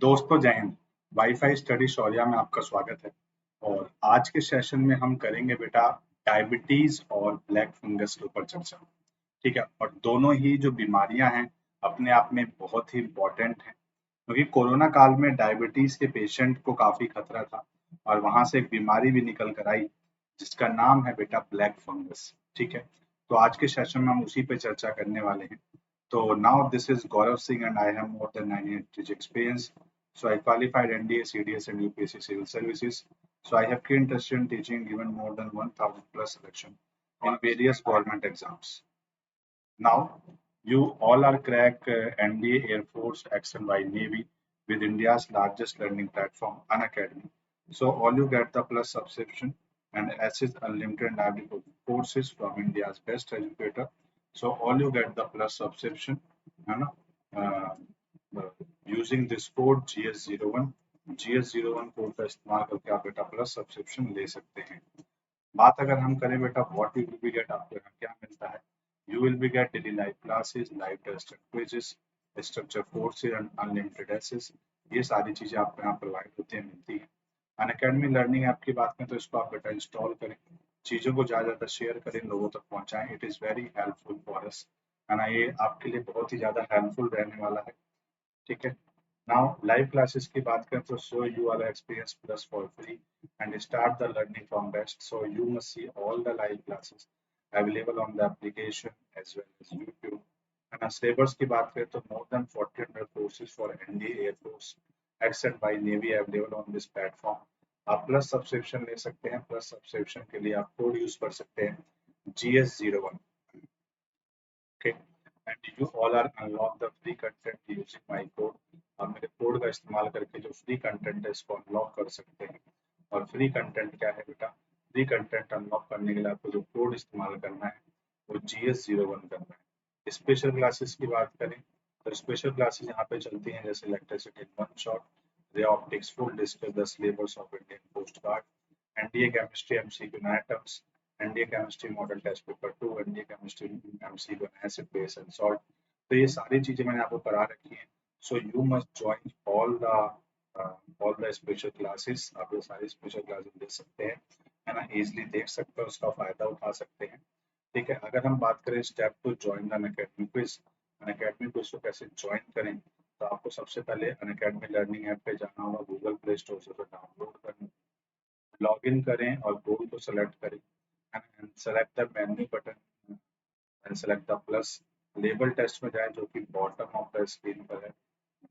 दोस्तों जय Hind. Wifi study Shaurya में आपका स्वागत है। और आज के सेशन में हम करेंगे बेटा डायबिटीज और ब्लैक फंगस के ऊपर चर्चा। ठीक है, और दोनों ही जो बीमारियां हैं अपने आप में बहुत ही इम्पोर्टेंट हैं, क्योंकि कोरोना काल में डायबिटीज के पेशेंट को काफी खतरा था और वहां से एक बीमारी भी निकल कर आई जिसका नाम है बेटा ब्लैक फंगस। ठीक है, तो आज के सेशन में हम उसी पे चर्चा करने वाले हैं। So now this is Gaurav Singh and I have more than 9 years experience. So I qualified NDA, CDS and UPSC Civil Services. So I have keen interest in teaching given more than 1000 plus selection in various government exams. Now you all are crack NDA, Air Force, X and Y Navy with India's largest learning platform, Unacademy. So all you get the plus subscription and access unlimited library courses from India's best educator. So all you get the plus subscription, है ना? Using this code GS01 GS01 code का इस्तेमाल करके आप बेटा plus subscription ले सकते हैं। बात अगर हम करें बेटा what you will be get, आपको यहाँ क्या मिलता है। You will be get daily live classes, live test and quizzes, structure courses and unlimited access. ये सारी चीजें आपको यहाँ प्रोवाइड होती हैं, मिलती है। अनअकैडमी लर्निंग ऐप की बात करें तो इसको आप बेटा इंस्टॉल करें, चीजों को ज्यादा ज्यादा शेयर करें, लोगों तक पहुंचाएं। It is very helpful for us, है ना। ये आपके लिए बहुत ही ज्यादा हेल्पफुल रहने वाला है। ठीक है, नाउ लाइव क्लासेस की बात करें तो show you are experience plus for free and start the learning from best. So you must see all the live classes available on the application as well as YouTube. And syllabus की बात करें तो more than 1400 courses for NDA, Air Force, X and Y Navy available on this platform. आप plus subscription ले सकते हैं। Plus subscription के लिए आप कोड यूज कर सकते हैं GS01। Okay, and you all are unlock the free content using my code। आप मेरे कोड का इस्तेमाल करके जो फ्री कंटेंट है इसको अनलॉक कर सकते हैं। और फ्री कंटेंट क्या है बेटा, फ्री कंटेंट अनलॉक करने के लिए आपको जो कोड इस्तेमाल करना है वो GS01 करना है। स्पेशल क्लासेस की बात करें तो स्पेशल क्लासेस यहाँ पे चलती हैं जैसे electricity in one shot, ray optics full discuss the syllabus of Indian coast guard, NDA chemistry MCQ atoms, NDA chemistry model test paper 2, NDA chemistry MCQ acid base and salt. तो ये सारी चीजें मैंने आपको करा रखी हैं। So you must join all the special classes. आप ये सारी स्पेशल क्लासेस देख सकते हैं, है ना, इजीली देख सकते हैं, उसका फायदा उठा सकते हैं। ठीक है, अगर हम बात करें step two join the Unacademy quiz, Unacademy quiz को कैसे ज्वाइन करें, तो आपको सबसे पहले अनअकैडमी लर्निंग ऐप पे जाना होगा, गूगल प्ले स्टोर से डाउनलोड करना, लॉग इन करें और गोल को सेलेक्ट करें and select the menu button and select the plus। लेबल टेस्ट में जाएं जो कि बॉटम ऑफ द स्क्रीन पर है।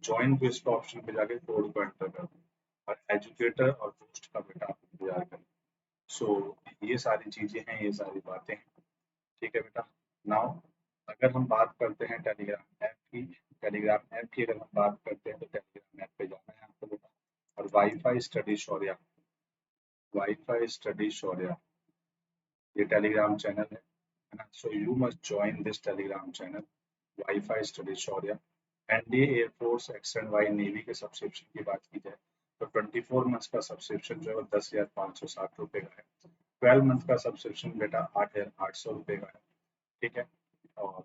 ज्वाइन क्विज के ऑप्शन पे जाके कोड को एंटर कर दें और एजुकेटर और पोस्ट का बेटा आप इंतजार करें। सो ये सारी चीजें हैं, ये सारी बातें हैं। ठीक है बेटा। नाउ अगर हम बात करते हैं टेलीग्राम ऐप की, टेलीग्राम ऐप की अगर हम बात करते हैं तो टेलीग्राम ऐप पे जाना है आपको बेटा, और वाईफाई स्टडी शौर्या ये टेलीग्राम चैनल है ना। So you must join this Telegram channel WiFi study Shaurya. NDA, air force, X and Y navy के सब्सक्रिप्शन की बात की जाए तो 24 मंथ का सब्सक्रिप्शन जो है वो 10,560 का है। 12 मंथ का सब्सक्रिप्शन बेटा 8,800 का है। ठीक है, और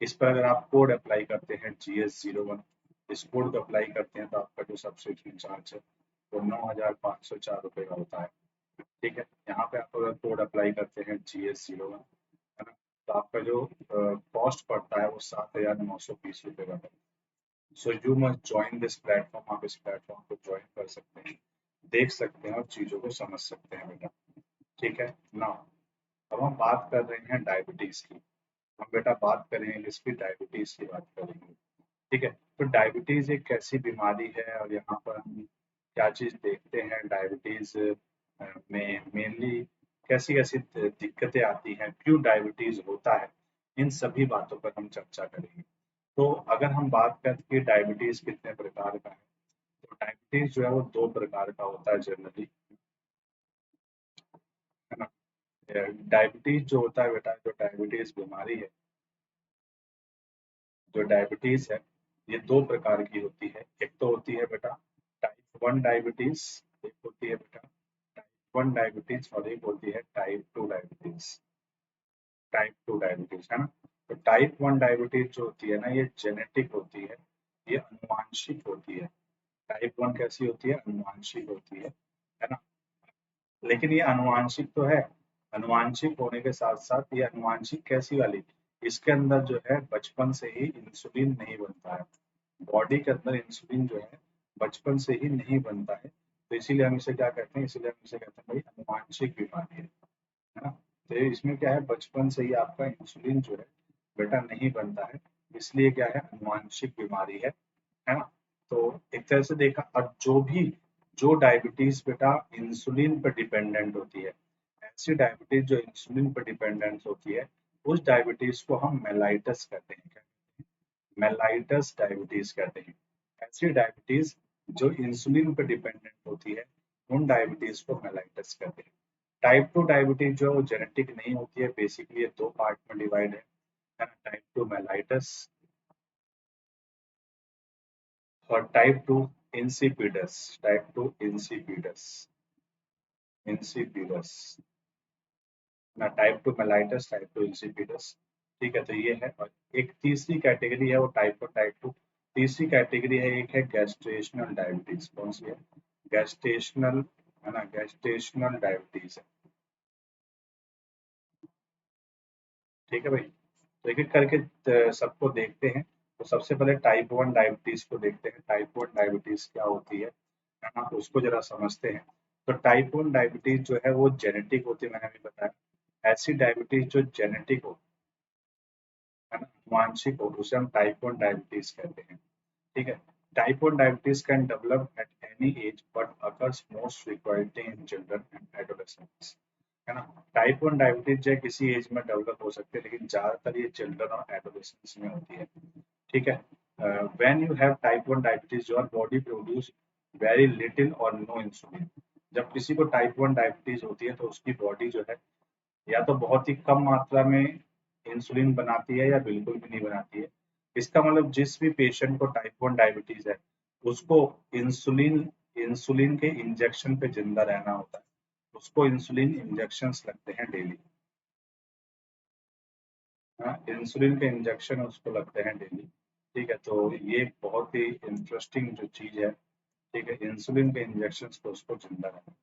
इस पर अगर आप कोड अप्लाई करते हैं GS01, इस कोड को अप्लाई करते हैं तो आपका जो सब्सक्रिप्शन चार्ज है वो 9,504 का होता है। ठीक है, यहाँ पे आप अगर कोड अप्लाई करते हैं GS01, है ना, तो आपका जो कॉस्ट पड़ता है वो 7,920 का है। सो you must join this platform. आप इस प्लेटफॉर्म को ज्वाइन कर सकते हैं, देख सकते हैं और चीजों को समझ सकते हैं बेटा। ठीक है ना। अब हम बात कर रहे हैं डायबिटीज की। हम बेटा बात करेंगे इसकी, डायबिटीज की बात करेंगे। ठीक है, तो डायबिटीज एक ऐसी बीमारी है और यहाँ पर हम क्या चीज देखते हैं डायबिटीज में मेनली कैसी कैसी दिक्कतें आती हैं, क्यों डायबिटीज होता है, इन सभी बातों पर हम चर्चा करेंगे। तो अगर हम बात करें कि डायबिटीज कितने प्रकार का है, तो डायबिटीज जो है वो दो प्रकार का होता है जनरली, है ना। डायबिटीज जो होता है बेटा, जो डायबिटीज बीमारी है, जो डायबिटीज है ये दो प्रकार की होती है। एक तो होती है बेटा टाइप 1 डायबिटीज, एक होती है बेटा टाइप 1 डायबिटीज और एक होती है टाइप 2 डायबिटीज। टाइप 2 डायबिटीज, है ना। तो टाइप 1 डायबिटीज जो होती है ना, ये जेनेटिक होती है, ये अनुवांशिक होती है। टाइप 1 कैसी होती है, अनुवांशिक होती है ना। लेकिन ये अनुवांशिक तो है, अनुवांशिक होने के साथ साथ ये अनुवांशिक कैसी वाली, इसके अंदर जो है बचपन से ही इंसुलिन नहीं बनता है, बॉडी के अंदर इंसुलिन जो है बचपन से ही नहीं बनता है, तो इसीलिए हम इसे क्या कहते हैं, इसीलिए हम इसे कहते हैं भाई अनुवांशिक बीमारी है ना। तो इसमें क्या है, बचपन से ही आपका इंसुलिन जो है बेटा नहीं बनता है, इसलिए क्या है, अनुवांशिक बीमारी है ना। तो एक तरह से देखा, और जो डायबिटीज बेटा इंसुलिन पर डिपेंडेंट होती है, ऐसी डायबिटीज जो इंसुलिन पर डिपेंडेंट होती है, उस डायबिटीज को हम मेलाइटस कहते हैं, मेलाइटस डायबिटीज कहते हैं। ऐसी डायबिटीज जो इंसुलिन पर डिपेंडेंट होती है, उन डायबिटीज को मेलाइटस कहते हैं। टाइप 2 डायबिटीज जो है वो जेनेटिक नहीं होती है, बेसिकली ये दो पार्ट में डिवाइड है ना, टाइप 2 मेलाइटस और type 2 insipidus, type 2 insipidus, insipidus ना, टाइप 2 मेलाइटस, टाइप 2 इंसिपिडस। ठीक है, तो ये है। और एक तीसरी कैटेगरी है वो टाइप 1 टाइप 2, तीसरी कैटेगरी है, एक है गैस्ट्रेशनल डायबिटीज। कौन सी है, गैस्ट्रेशनल, है ना, गैस्ट्रेशनल डायबिटीज है। ठीक है भाई, तो एक एक करके सबको देखते हैं। तो सबसे पहले टाइप 1 डायबिटीज को देखते हैं, टाइप 1 डायबिटीज क्या होती है ना, उसको जरा समझते हैं। तो टाइप 1 डायबिटीज जो है वो जेनेटिक होती है, मैंने अभी बताया। ऐसी डायबिटीज जो जेनेटिक हो, है ना, आनुवांशिक हो, उसे हम टाइप 1 डायबिटीज कहते हैं। ठीक है, type 1 diabetes can develop at any as but occurs most frequently in children and adolescents, है ना। टाइप 1 डायबिटीज जो है किसी एज में डेवलप हो सकती है, लेकिन ज्यादातर ये चिल्ड्रन और एडोलेसेंट्स में होती है। ठीक है, when you have type 1 diabetes your body produce very little और नो इंसुलिन। जब किसी को टाइप 1 डायबिटीज होती है तो उसकी बॉडी जो है या तो बहुत ही कम मात्रा में इंसुलिन बनाती है या बिल्कुल भी नहीं बनाती है। इसका मतलब जिस भी पेशेंट को टाइप 1 डायबिटीज है, उसको इंसुलिन इंसुलिन के इंजेक्शन पे जिंदा रहना होता है, उसको इंसुलिन इंजेक्शंस लगते हैं डेली। हाँ, इंसुलिन के इंजेक्शन उसको लगते हैं डेली। ठीक है, तो ये एक बहुत ही इंटरेस्टिंग जो चीज है। ठीक है, इंसुलिन के इंजेक्शन को उसको जिंदा रहना।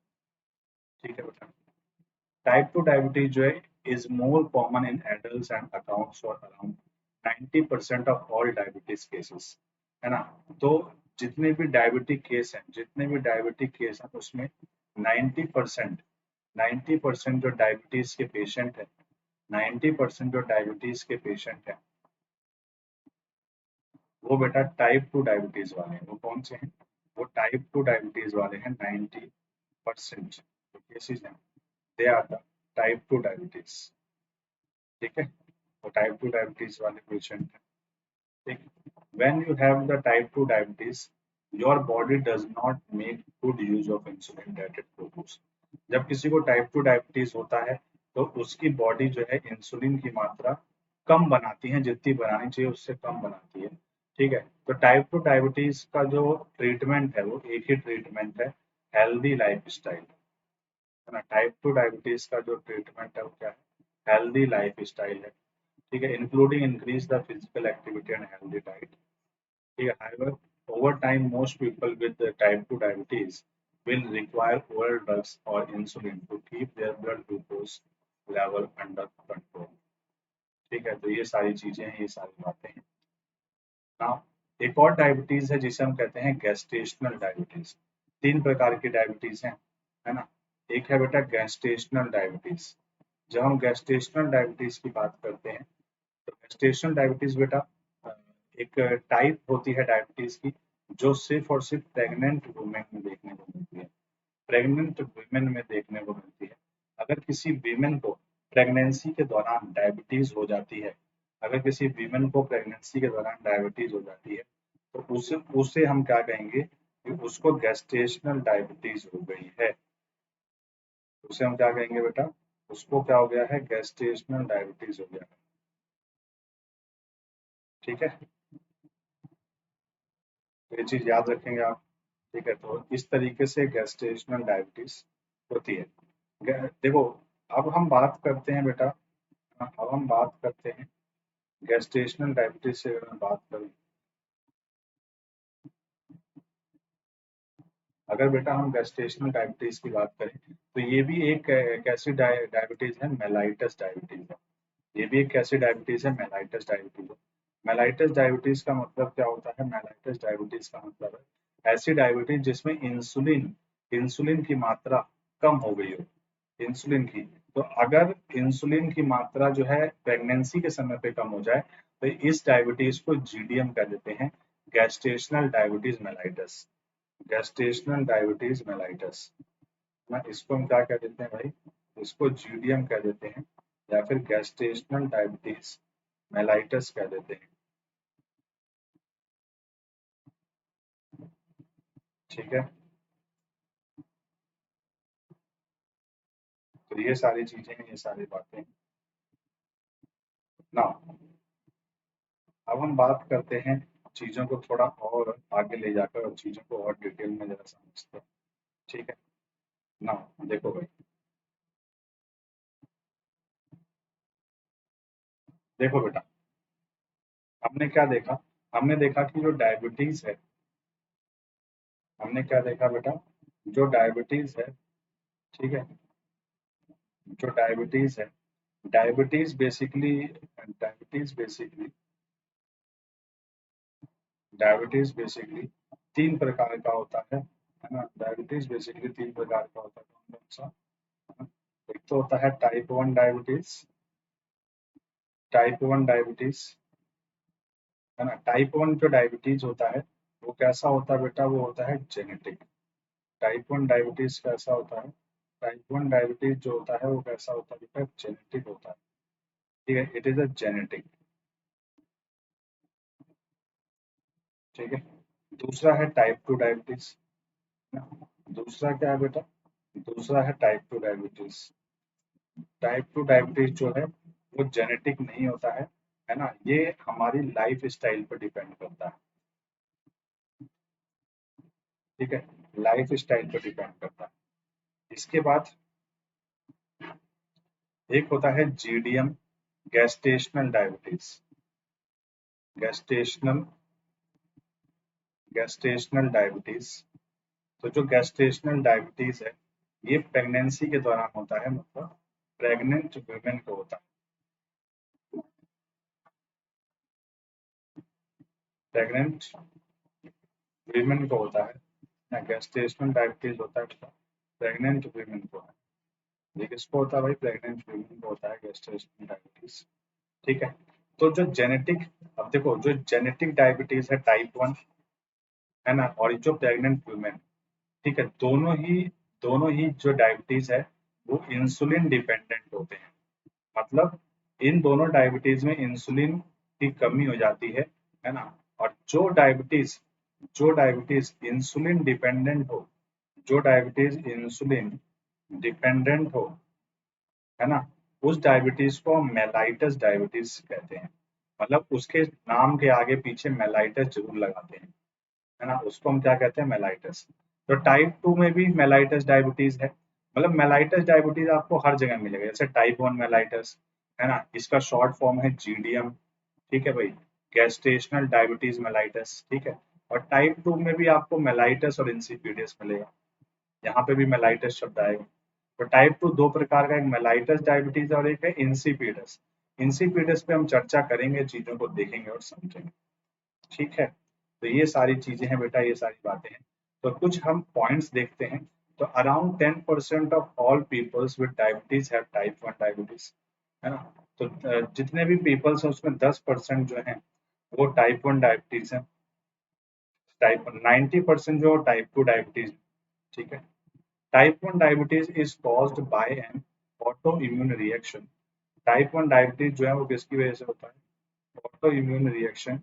ठीक है बेटा, टाइप 2 डायबिटीज जो है is more common in adults and accounts for around 90% of all diabetes cases, है ना। तो जितने भी डायबिटिक केस हैं, जितने भी डायबिटिक केस हैं उसमें 90%, 90% जो डायबिटीज के पेशेंट हैं, 90% जो डायबिटीज के पेशेंट हैं, वो बेटा टाइप 2 डायबिटीज वाले हैं। वो कौन से हैं, वो टाइप 2 डायबिटीज वाले हैं। 90% जो केसेस हैं, they are the type 2 diabetes. ठीक है, वो टाइप 2 डायबिटीज वाले पेशेंट हैं। ठीक, when you have the type 2 diabetes your body does not make good use of insulin that it produce. जब किसी को टाइप 2 डायबिटीज होता है तो उसकी बॉडी जो है इंसुलिन की मात्रा कम बनाती है, जितनी बनानी चाहिए उससे कम बनाती है। ठीक है, तो टाइप 2 डायबिटीज का जो ट्रीटमेंट है वो एक ही ट्रीटमेंट है, हेल्दी लाइफ स्टाइल, है ना। टाइप 2 डायबिटीज का जो ट्रीटमेंट है वो क्या है, हेल्दी लाइफ स्टाइल है। ठीक है, including increase the physical activity and healthy diet. ठीक है, however, over time most people with the type 2 diabetes will require oral drugs or insulin to keep their blood glucose level under control। ठीक है, तो ये सारी चीजें हैं, ये सारी बातें हैं। नाउ एक और डायबिटीज है जिसे हम कहते हैं गैस्ट्रेशनल डायबिटीज। तीन प्रकार की डायबिटीज हैं, है ना। एक है बेटा गैस्ट्रेशनल डायबिटीज। जब हम गैस्ट्रेशनल डायबिटीज की बात करते हैं, तो गैस्ट्रेशनल डायबिटीज बेटा एक टाइप होती है डायबिटीज की, जो सिर्फ और सिर्फ प्रेग्नेंट वुमेन में देखने को मिलती है, प्रेग्नेंट वुमेन में देखने को मिलती है। अगर किसी वीमेन को प्रेगनेंसी के दौरान डायबिटीज हो जाती है, अगर किसी वीमेन को प्रेगनेंसी के दौरान डायबिटीज हो जाती है, तो उसे उसे हम क्या कहेंगे कि उसको गैस्ट्रेशनल डायबिटीज हो गई है। उसे हम क्या कहेंगे बेटा, उसको क्या हो गया है, गैस्ट्रेशनल डायबिटीज हो गया है। ठीक है, तो ये चीज याद रखेंगे आप। ठीक है, तो इस तरीके से गैस्ट्रेशनल डायबिटीज होती है। देखो, अब हम बात करते हैं बेटा, अब हम बात करते हैं गैस्ट्रेशनल डायबिटीज से, अगर मैं बात करूँ अगर बेटा हम गेस्टेशनल डायबिटीज की बात करें तो ये भी एक कैसी डायबिटीज है, मेलाइटस डायबिटीज है। ये भी एक कैसी डायबिटीज है, मेलाइटस डायबिटीज है। मेलाइटस डायबिटीज का मतलब क्या होता है? मेलाइटस डायबिटीज का मतलब है ऐसी डायबिटीज जिसमें इंसुलिन इंसुलिन की मात्रा कम हो गई हो, इंसुलिन की। तो अगर इंसुलिन की मात्रा जो है प्रेगनेंसी के समय पे कम हो जाए तो इस डायबिटीज को जीडीएम कह देते हैं, gestational diabetes mellitus. Gestational diabetes mellitus ना, इसको हम क्या कह देते हैं भाई? इसको जीडीएम कह देते हैं या फिर गैस्टेशनल डायबिटीज मेलाइटस कह देते हैं। ठीक है, तो ये सारी चीजें हैं, ये सारी बातें हैं ना। अब हम बात करते हैं चीजों को थोड़ा और आगे ले जाकर और चीजों को और डिटेल में जरा समझते हैं। ठीक है ना, देखो भाई, देखो बेटा, हमने क्या देखा? हमने देखा कि जो डायबिटीज है, हमने क्या देखा बेटा? जो डायबिटीज है, ठीक है, जो डायबिटीज है, डायबिटीज बेसिकली डायबिटीज बेसिकली तीन प्रकार का होता है ना? डायबिटीज बेसिकली तीन प्रकार का होता है। कौन कौन सा? है ना? एक तो होता है टाइप 1 डायबिटीज, टाइप 1 डायबिटीज, है ना? टाइप 1 जो डायबिटीज होता है वो कैसा होता है बेटा? वो होता है जेनेटिक। टाइप 1 डायबिटीज कैसा होता है? टाइप 1 डायबिटीज जो होता है वो कैसा होता है बेटा? जेनेटिक होता है। ठीक है, इट इज अ जेनेटिक। ठीक है, दूसरा है टाइप 2 डायबिटीज। दूसरा क्या है बेटा? दूसरा है टाइप 2 डायबिटीज। टाइप 2 डायबिटीज जो है वो जेनेटिक नहीं होता है ना? ये हमारी लाइफ स्टाइल पर डिपेंड करता है। ठीक है, लाइफ स्टाइल पर डिपेंड करता है। इसके बाद एक होता है GDM, gestational diabetes. Gestational gestational diabetes. तो जो गैस्टेशनल डायबिटीज है ये प्रेगनेंसी के दौरान होता है, मतलब प्रेग्नेंट वुमेन को होता है। प्रेग्नेंट वीमेन को होता है ना, गेस्टेशनल डायबिटीज होता है बेटा प्रेग्नेंट वीमेन को है। ये किसको होता है भाई? प्रेग्नेंट वीमेन को होता है गेस्टेशनल डायबिटीज। ठीक है, तो जो जेनेटिक, अब देखो जो जेनेटिक डायबिटीज है टाइप 1, है ना, और जो प्रेग्नेंट वीमेन, ठीक है, दोनों ही जो डायबिटीज है वो इंसुलिन डिपेंडेंट होते हैं। मतलब इन दोनों डायबिटीज में इंसुलिन की कमी हो जाती है ना? और जो डायबिटीज इंसुलिन डिपेंडेंट हो, जो डायबिटीज इंसुलिन डिपेंडेंट हो, है ना, उस डायबिटीज को हम मेलाइटस डायबिटीज कहते हैं। मतलब उसके नाम के आगे पीछे मेलाइटस जरूर लगाते हैं, है ना? उसको हम क्या कहते हैं? मेलाइटस। तो टाइप 2 में भी मेलाइटस डायबिटीज है। मतलब मेलाइटस डायबिटीज आपको हर जगह मिलेगा, जैसे टाइप 1 मेलाइटस, है ना, इसका शॉर्ट फॉर्म है जीडीएम। ठीक है भाई, गैस्टेशनल डायबिटीज मेलाइटस। ठीक है, और टाइप 2 में भी आपको मेलाइटस और इंसिपिडेस मिलेगा, यहाँ पे भी मेलाइटस शब्द आएगा। तो टाइप 2 दो प्रकार का, एक मेलाइटस डायबिटीज और एक है इंसिपिडस। इंसिपिडस पे हम चर्चा करेंगे, चीजों को देखेंगे और समझेंगे। ठीक है, तो ये सारी चीजें हैं बेटा, ये सारी बातें हैं। तो कुछ हम पॉइंट्स देखते हैं। तो around 10% of all peoples with diabetes have type 1 diabetes, है ना? तो जितने भी पीपल्स हैं उसमें 10% जो है वो टाइप 1 डायबिटीज है। टाइप 90% जो टाइप 2 डायबिटीज। ठीक है, type 1 diabetes is caused by N auto immune reaction. Type 1 diabetes जो है वो किसकी वजह से होता है? ऑटो इम्यून रिएक्शन,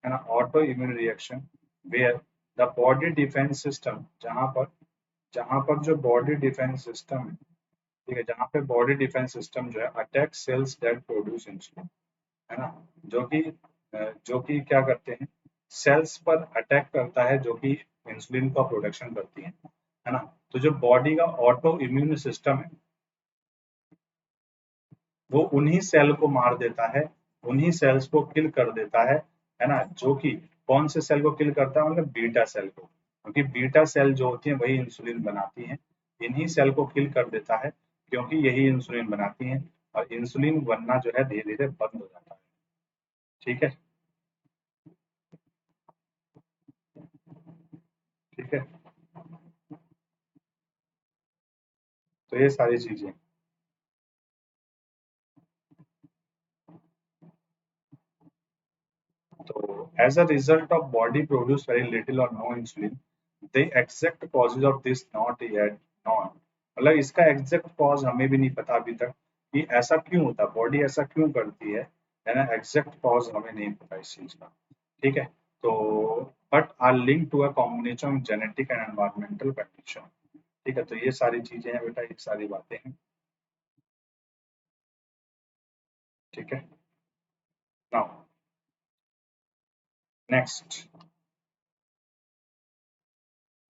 है ना? Auto immune reaction where the body defence system, जहां पर जो बॉडी डिफेंस सिस्टम है, ठीक है, जहां पे बॉडी डिफेंस सिस्टम जो है attack cells that produce insulin, है ना, जो कि क्या करते हैं? सेल्स पर अटैक करता है जो कि इंसुलिन का प्रोडक्शन करती है ना? तो जो बॉडी का ऑटो इम्यून सिस्टम है वो उन्हीं सेल को मार देता है, उन्हीं सेल्स को किल कर देता है ना? जो कि कौन से सेल को किल करता है? मतलब बीटा सेल को। क्योंकि बीटा सेल जो होती है वही इंसुलिन बनाती हैं, इन्हीं सेल को किल कर देता है, क्योंकि यही इंसुलिन बनाती हैं, और इंसुलिन बनना जो है धीरे धीरे बंद हो जाता है। ठीक है, ठीक है, तो ये सारी चीजें। So, as a result of body produce very little or no insulin, the exact causes of this not yet known। मतलब इसका एग्जैक्ट कॉज हमें भी नहीं पता अभी तक कि ऐसा क्यों होता, बॉडी ऐसा क्यों करती है ना, एग्जैक्ट कॉज हमें नहीं पता इस चीज का। ठीक है, तो but are link to a combination of genetic and environmental condition. ठीक है, तो ये सारी चीजें हैं बेटा, ये सारी बातें हैं। ठीक है, now next,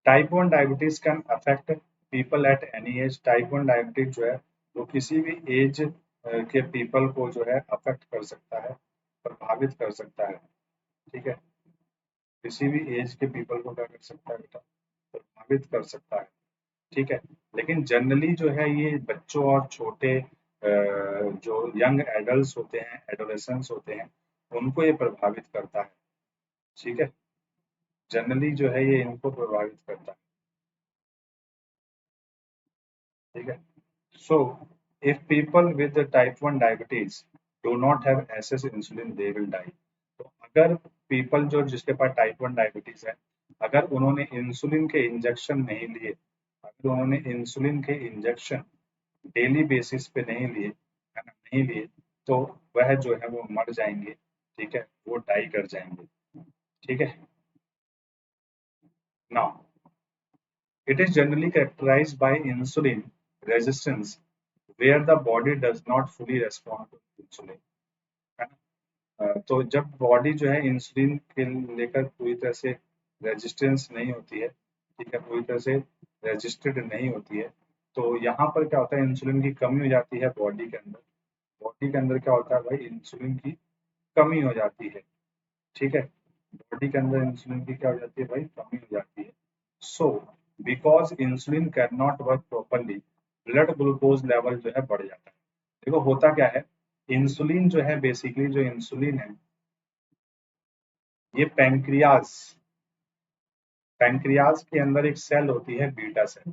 type 1 diabetes can affect people at any as. Type 1 diabetes जो है वो किसी भी एज के पीपल को जो है अफेक्ट कर सकता है, प्रभावित कर सकता है। ठीक है, किसी भी एज के पीपल को क्या कर सकता है बेटा, प्रभावित कर सकता है। ठीक है, लेकिन जनरली जो है ये बच्चों और छोटे जो यंग एडल्ट होते हैं, एडोलेसेंस होते हैं, उनको ये प्रभावित करता है। ठीक है, जनरली जो है ये इनको प्रभावित करता है। ठीक है, so, if people with the type 1 diabetes do not have excess insulin, they will die। तो अगर people जो जिसके पास टाइप 1 डायबिटीज है, अगर उन्होंने इंसुलिन के इंजेक्शन नहीं लिए, अगर उन्होंने इंसुलिन के इंजेक्शन डेली बेसिस पे नहीं लिए, है ना, नहीं लिए, तो वह जो है वो मर जाएंगे। ठीक है, वो डाई कर जाएंगे। ठीक है, now it is generally characterized by insulin resistance where the body does not fully respond to insulin। है ना, तो जब बॉडी जो है इंसुलिन के लेकर पूरी तरह से रेजिस्टेंस नहीं होती है, ठीक है, पूरी तरह से रजिस्टेड नहीं होती है, तो यहाँ पर क्या होता है, इंसुलिन की कमी हो जाती है बॉडी के अंदर। बॉडी के अंदर क्या होता है भाई, इंसुलिन की कमी हो जाती है। ठीक है, बॉडी के अंदर इंसुलिन की क्या हो जाती है भाई, कमी हो जाती है। So because insulin can not work properly, blood glucose level जो है बढ़ जाता है। देखो होता क्या है, इंसुलिन जो है, बेसिकली जो इंसुलिन है, ये पैंक्रियाज, पैंक्रियाज के अंदर एक सेल होती है बीटा सेल,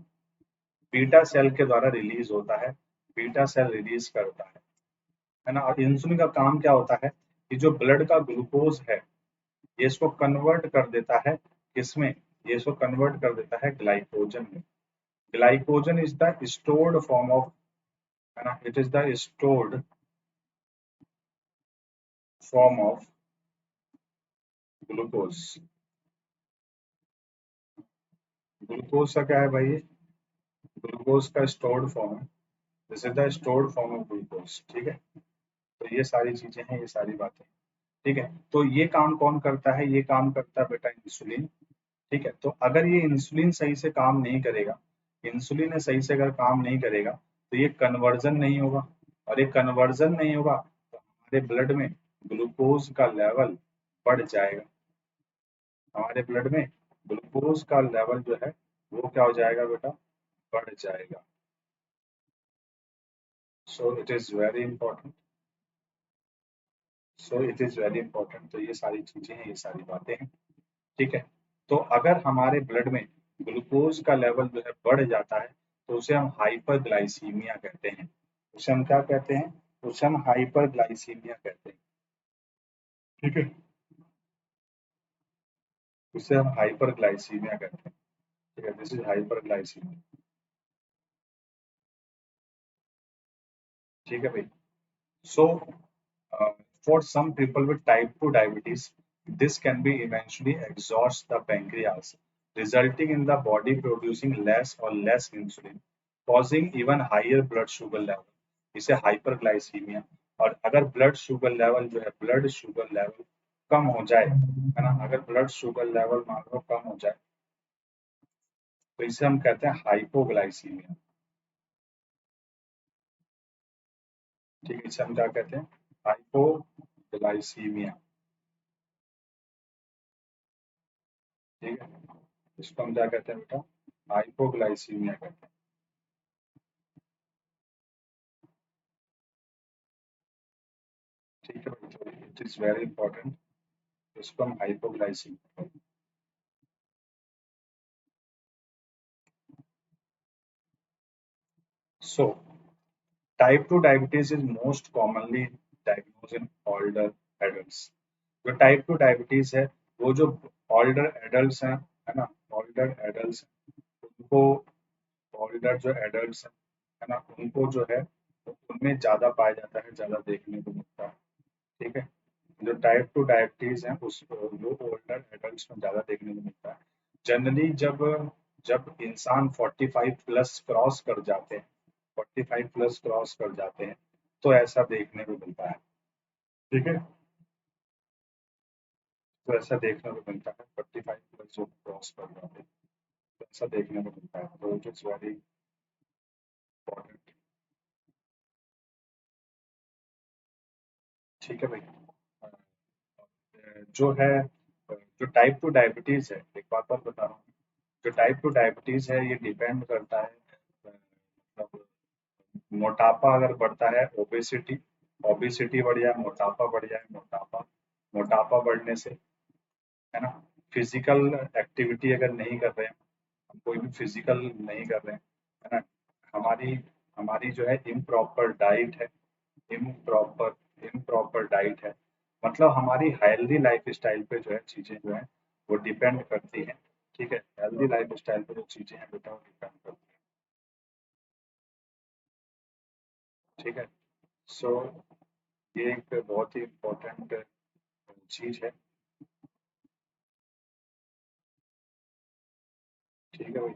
बीटा सेल के द्वारा रिलीज होता है, बीटा सेल रिलीज करता है ना। और इंसुलिन का काम क्या होता है कि जो ब्लड का ग्लूकोज है, ये इसको कन्वर्ट कर देता है किसमें, ये इसको कन्वर्ट कर देता है ग्लाइकोजन में। Glycogen is the stored form of, है ना, it is the stored form of glucose. Glucose का क्या है भाई, ये ग्लूकोज का स्टोर्ड फॉर्म है, this is the stored form of glucose. ठीक है, तो ये सारी चीजें हैं, ये सारी बातें। ठीक है, तो ये काम कौन करता है, ये काम करता है बेटा इंसुलिन। ठीक है, तो अगर ये इंसुलिन सही से काम नहीं करेगा, इंसुलिन ने सही से अगर काम नहीं करेगा, तो ये कन्वर्जन नहीं होगा, और ये कन्वर्जन नहीं होगा तो हमारे ब्लड में ग्लूकोज का लेवल बढ़ जाएगा। हमारे ब्लड में ग्लूकोज का लेवल जो है वो क्या हो जाएगा बेटा, बढ़ जाएगा। So it is very important, so it is very important. तो ये सारी चीजें हैं, ये सारी बातें हैं। ठीक है, तो अगर हमारे ब्लड में ग्लूकोज का लेवल जो है बढ़ जाता है, तो उसे हम हाइपरग्लाइसीमिया कहते हैं। उसे हम क्या कहते हैं, उसे हम हाइपरग्लाइसीमिया कहते हैं। ठीक है, उसे हम हाइपरग्लाइसीमिया कहते हैं। ठीक है, दिस इज हाइपरग्लाइसीमिया। ठीक है भाई, सो for some people with type 2 diabetes, this can be eventually exhaust the pancreas, resulting in the body producing less or less insulin, causing even higher blood sugar level, इसे hyperglycaemia. और अगर blood sugar level जो है, blood sugar level कम हो जाए, है ना, अगर ब्लड शुगर लेवल मान लो कम हो जाए, तो इसे हम कहते हैं हाइपोग्लाइसीमिया। ठीक है, इसे हम क्या कहते हैं, हाइपोग्लाइसीमिया। ठीक है, इसको हम क्या कहते हैं बेटा, हाइपोग्लाइसीमिया कहते हैं। ठीक है भाई, तो इट इज वेरी इंपॉर्टेंट, इसको हम हाइपोग्लाइसीमिया कहते हैं। So type 2 diabetes is most commonly diagnose in older adults. जो टाइप 2 डायबिटीज है वो जो ओल्डर एडल्ट्स हैं, है ना, ओल्डर एडल्ट्स, उनको, ओल्डर जो एडल्ट्स हैं, है ना, उनको जो है उनमें ज़्यादा पाया जाता है, ज़्यादा देखने को मिलता है। ठीक है, जो टाइप 2 डायबिटीज है उस वो ओल्डर एडल्ट्स में ज़्यादा देखने को मिलता है। जनरली जब जब इंसान 45 प्लस क्रॉस कर जाते हैं, 45 प्लस क्रॉस कर जाते हैं, तो ऐसा देखने को मिलता है। ठीक है, तो ऐसा देखने को मिलता है, 45 प्लस जो क्रॉस कर जाते हैं, तो ऐसा देखने को मिलता है, तो इट इज़ वेरी इंपॉर्टेंट। ठीक है भाई, जो है, जो टाइप 2 डायबिटीज है, एक बात और बता रहा हूँ, जो टाइप 2 डायबिटीज है ये डिपेंड करता है, मतलब मोटापा अगर बढ़ता है, ओबेसिटी, ओबेसिटी बढ़ जाए, मोटापा बढ़ जाए, मोटापा, मोटापा बढ़ने से, है ना, फिजिकल एक्टिविटी अगर नहीं कर रहे हैं, हम कोई भी फिजिकल नहीं कर रहे हैं, है ना, हमारी हमारी जो है इम्प्रॉपर डाइट है, इम्प्रॉपर इम्प्रॉपर डाइट है, मतलब हमारी हेल्दी लाइफ स्टाइल पे जो है चीज़ें जो है वो डिपेंड करती हैं। ठीक है, हेल्दी लाइफ स्टाइल पे जो चीज़ें हैं बेटा वो डिपेंड करती हैं। ठीक है, सो ये एक बहुत ही इम्पोर्टेंट चीज़ है। ठीक है भाई,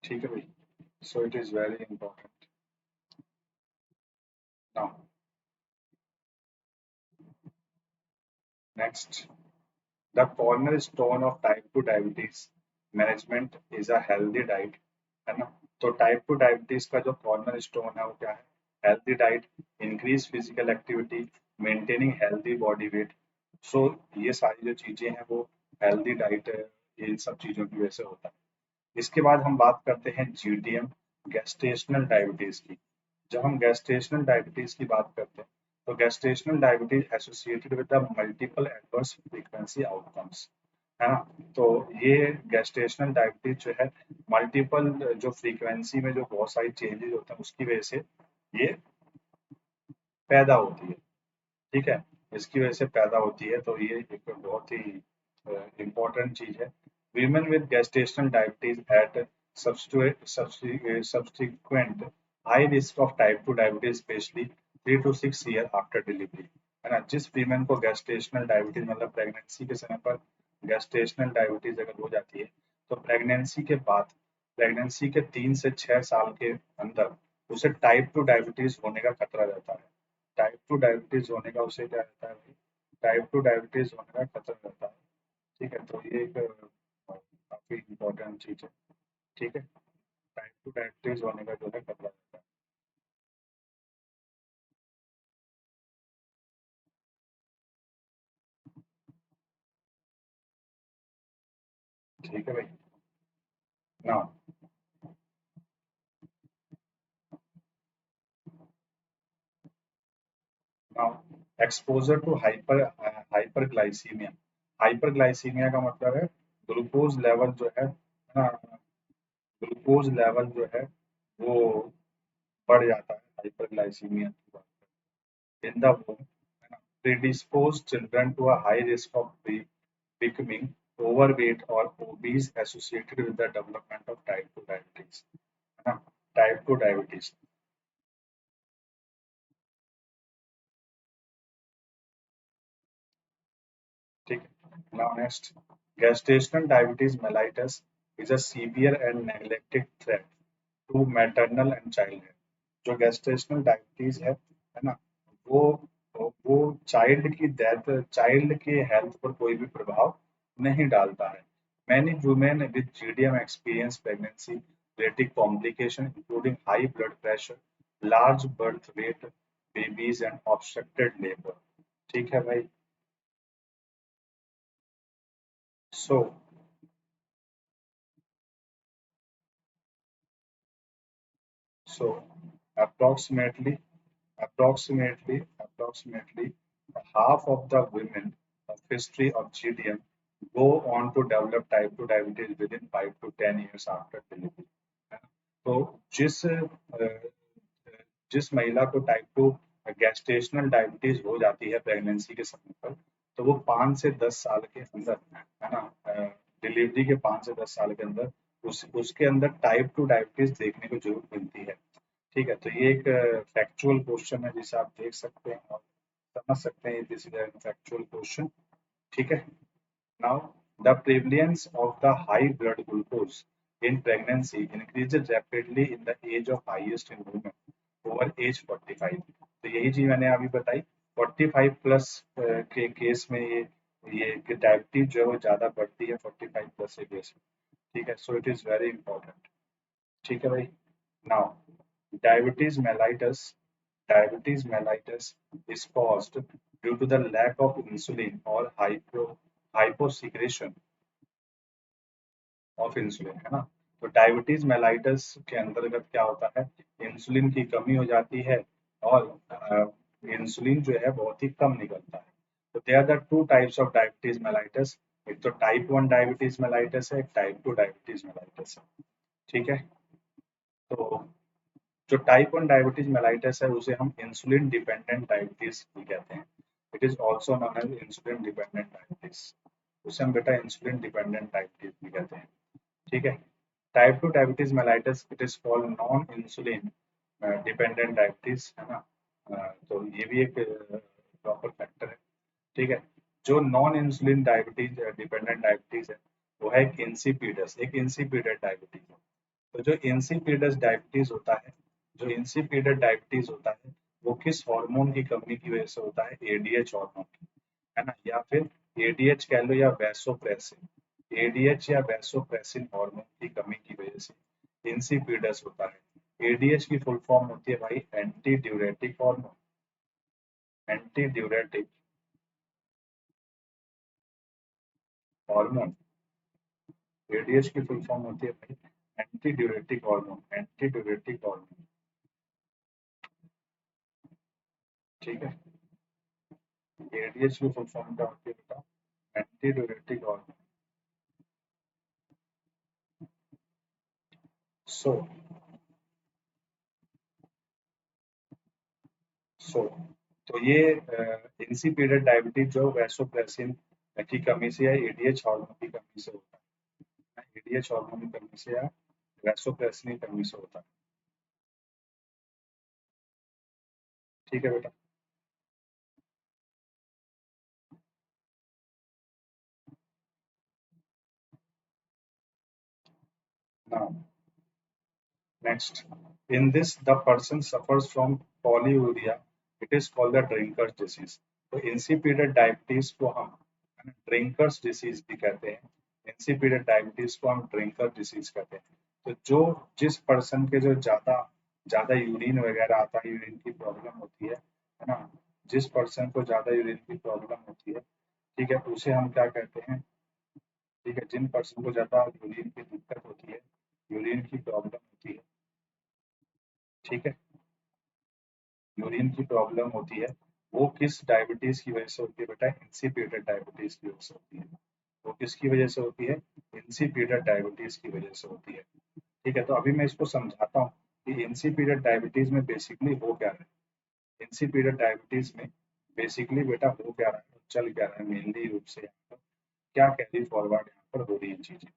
ठीक है भाई, so it is very important. Now next, the cornerstone of type 2 diabetes management is a healthy diet, है ना। तो टाइप 2 डायबिटीज का जो कॉर्नर स्टोन है वो क्या है, healthy diet, increase physical activity, maintaining healthy body weight. So ये सारी जो चीजें हैं वो हेल्दी डाइट, इन सब चीजों की वजह से होता है। इसके बाद हम बात करते हैं जीटीएम, गैस्ट्रेशनल डायबिटीज की। जब हम गैस्ट्रेशनल डायबिटीज की बात करते हैं, तो gestational diabetes associated with the multiple adverse frequency outcomes, है ना। तो ये गैस्ट्रेशनल डायबिटीज जो है मल्टीपल जो फ्रीक्वेंसी में जो बहुत सारी चेंजेस होते हैं उसकी वजह से ये पैदा होती है। ठीक है, इसकी वजह से पैदा होती है, तो ये एक बहुत ही इम्पोर्टेंट चीज है। Women with gestational diabetes at subsequent high risk of type 2 diabetes especially 3 to 6 year after delivery, है ना। जिस वीमेन को gestational diabetes मतलब प्रेगनेंसी के समय पर gestational diabetes अगर हो जाती है, तो प्रेगनेंसी के बाद, प्रेगनेंसी के 3 से 6 साल के अंदर उसे टाइप 2 डायबिटीज होने का खतरा रहता है। टाइप 2 डायबिटीज होने का उसे क्या रहता है, टाइप 2 डायबिटीज होने का खतरा रहता है। ठीक है, तो ये एक काफी इम्पोर्टेंट चीज है। ठीक है, टाइप 2 डायबिटीज होने का जो है खतरा रहता है। ठीक है भाई, ना now exposure to hyperglycaemia. Hyperglycaemia का मतलब है ग्लूकोज लेवल जो है ना, ग्लूकोज लेवल जो है वो बढ़ जाता है हाइपरग्लाइसीमिया की बात इन द womb, है ना, predispose children to a high risk of becoming overweight or obese associated with the development of type 2 diabetes, है ना, टाइप 2 डायबिटीज। ठीक है, now next, gestational diabetes mellitus is a severe and neglected threat to maternal and childhood। जो gestational diabetes है ना, वो वो child की डेथ, चाइल्ड के हेल्थ पर कोई भी प्रभाव नहीं डालता है। Many women with GDM experience pregnancy related complication including high blood pressure, large birth weight, babies and obstructed labor। ठीक है भाई, So approximately approximately half of the women of history of GDM go on to develop type 2 diabetes within 5 to 10 years after delivery. है ना? तो जिस महिला को type 2 gestational diabetes हो जाती है प्रेगनेंसी के समय पर, तो वो 5 से 10 साल के अंदर, है ना, डिलीवरी के 5 से 10 साल के अंदर उसके अंदर टाइप 2 डायबिटीज देखने को जरूर मिलती है। ठीक है, तो ये एक फैक्चुअल क्वेश्चन है जिसे आप देख सकते हैं और समझ सकते हैं, दिस इज फैक्चुअल क्वेश्चन। ठीक है। Now the prevalence of the high blood glucose in pregnancy increases rapidly in the age of highest in women over age 45। तो यही चीज मैंने अभी बताई, 45 प्लस के केस में ये डायबिटीज जो है वो ज्यादा बढ़ती है 45 प्लस के केस में। ठीक है, so it is very important. ठीक है भाई। Now diabetes mellitus diabetes mellitus is caused due to the lack of insulin or hyposecretion of insulin, है ना। तो डायबिटीज मेलाइटस के अंतर्गत क्या होता है, इंसुलिन की कमी हो जाती है और इंसुलिन जो है बहुत ही कम निकलता है। तो they are the two types of diabetes mellitus, एक तो टाइप 1 डायबिटीज मेलाइटस है, एक टाइप 2 डायबिटीज मेलाइटस है। ठीक है। तो जो टाइप 1 डायबिटीज मेलाइटस है उसे हम इंसुलिन डिपेंडेंट डायबिटीज भी कहते हैं। It is also known as insulin dependent diabetes. उसे हम बेटा इंसुलिन डिपेंडेंट डायबिटीज भी कहते हैं। ठीक है। Type 2 diabetes mellitus it is called non insulin dependent diabetes, है ना। तो ये भी एक प्रॉपर फैक्टर है। ठीक है। जो non insulin diabetes dependent diabetes है वो है एक इंसिपिडस डायबिटीज है। तो जो इंसिपिडस डायबिटीज होता है, जो इंसिपिडस डायबिटीज होता है वो किस हार्मोन की कमी की वजह से होता है, एडीएच हार्मोन की, है ना, या फिर एडीएच कह लो या वैसोप्रेसिन, एडीएच या वैसोप्रेसिन हार्मोन की कमी की वजह से इंसिपिडस होता है। एडीएच की फुल फॉर्म होती है भाई anti diuretic hormone, anti diuretic hormone. ADH की फुल फॉर्म होती है भाई anti diuretic hormone, anti diuretic hormone. ठीक है। एडीएच की फुल फॉर्म क्या होती है बेटा, एंटी ड्यूरेटिक हार्मोन। सो सो तो ये इंसिपिडेट डायबिटीज जो वैसोप्रेसिन की कमी से या एडीएच हार्मोन की कमी से होता है, एडीएच हार्मोन की कमी से या वैसोप्रेसिन की कमी से होता है। ठीक है बेटा। Now next, in this the person suffers from polyuria, it is called the drinker's disease. तो इंसिपिडेट डायबिटीज को हम ड्रिंकर्स डिसीज भी कहते हैं, इंसिपिडेट डायबिटीज को हम ड्रिंकर डिसीज कहते हैं। तो जो जिस पर्सन के जो ज्यादा ज्यादा यूरिन वगैरह आता है, यूरिन की प्रॉब्लम होती है ना, जिस पर्सन को ज्यादा यूरिन की प्रॉब्लम होती है, ठीक है, उसे हम क्या कहते हैं, ठीक है, जिन पर्सन को ज्यादा यूरिन की दिक्कत होती है, यूरिन की प्रॉब्लम होती है, ठीक है, यूरिन की प्रॉब्लम होती है, वो किस डायबिटीज की वजह से होती है बेटा, इंसिपिडेट डायबिटीज की वजह से होती है। वो किसकी वजह से होती है, इंसिपिडेट डायबिटीज की वजह से होती है। ठीक है, तो अभी मैं इसको समझाता हूँ कि इंसिपिडेट डायबिटीज में बेसिकली हो क्या रहा है। इंसिपिडेट डायबिटीज में बेसिकली बेटा हो क्या रहा है, चल क्या रहा है, मेनली रूप से यहाँ पर क्या कैरी फॉरवर्ड यहाँ पर हो रही है चीजें।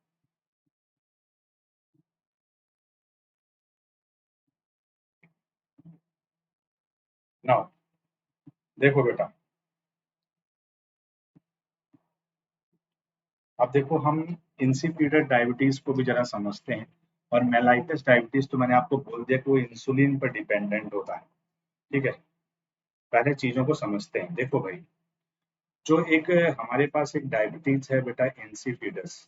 नाउ देखो बेटा, अब देखो हम इंसिपिडेट डायबिटीज को भी जरा समझते हैं। और मेलाइटस डायबिटीज तो मैंने आपको बोल दिया कि वो इंसुलिन पर डिपेंडेंट होता है। ठीक है, पहले चीजों को समझते हैं। देखो भाई, जो एक हमारे पास एक डायबिटीज है बेटा इंसिपिडस,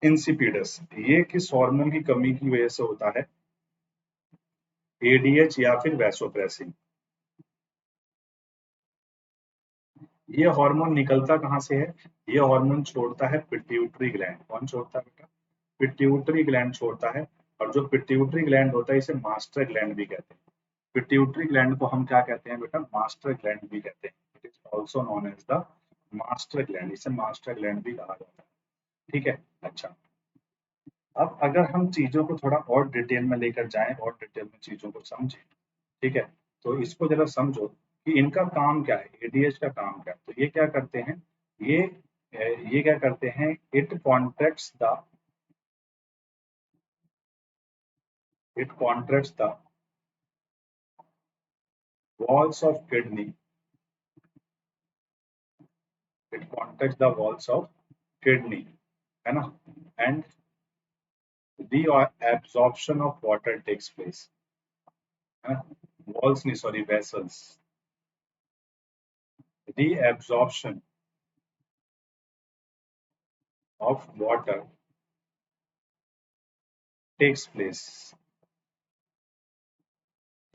इंसिपिडस ये किस हार्मोन की कमी की वजह से होता है, एडीएच या फिर वैसोप्रेसिन। ये हार्मोन निकलता कहाँ से है? ये हार्मोन छोड़ता है पिट्यूटरी ग्लैंड। कौन छोड़ता है बेटा? पिट्यूटरी ग्लैंड छोड़ता है। और जो पिट्यूटरी ग्लैंड होता है इसे मास्टर ग्लैंड भी कहते हैं। पिट्यूटरी ग्लैंड को हम क्या कहते हैं बेटा? मास्टर ग्लैंड भी कहते हैं। It is also known as the master gland. इसे मास्टर ग्लैंड भी कहा जाता है। ठीक है। अच्छा, अब अगर हम चीजों को थोड़ा और डिटेल में लेकर जाएं और डिटेल में चीजों को समझें, ठीक है, तो इसको जरा समझो कि इनका काम क्या है, एडीएच का काम क्या है। तो ये क्या करते हैं, ये ये क्या करते हैं, it contracts the walls of kidney, it contracts the walls of kidney, है ना, and the absorption of water takes place, है ना, वॉल्स नहीं sorry vessels, the absorption of water takes place.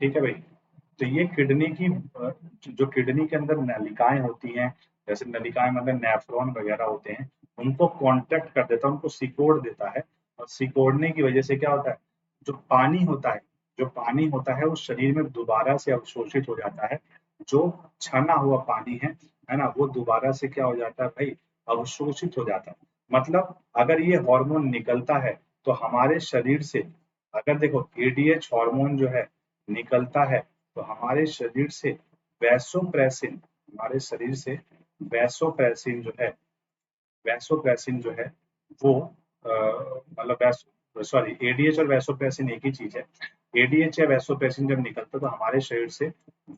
ठीक है भाई। तो ये किडनी की जो किडनी के अंदर नलिकाएं होती हैं, जैसे नलिकाएं मतलब नेफ्रॉन वगैरह होते हैं, उनको कांटेक्ट कर देता है, उनको सिकोड़ देता है। और सिकोड़ने की वजह से क्या होता है, जो पानी होता है, जो पानी होता है वो शरीर में दोबारा से अवशोषित हो जाता है। जो छना हुआ पानी है ना, वो दोबारा से क्या हो जाता है भाई, अवशोषित हो जाता है। मतलब अगर ये हार्मोन निकलता है तो हमारे शरीर से, अगर देखो एडीएच हार्मोन जो है निकलता है तो हमारे शरीर से वैसोप्रेसिन, हमारे शरीर से वैसोप्रेसिन जो है, वैसोप्रेसिन जो है वो मतलब वैसो सॉरी एडीएच और वैसोप्रेसिन एक ही चीज है। एडीएच या वैसोप्रेसिन जब निकलता है तो हमारे शरीर से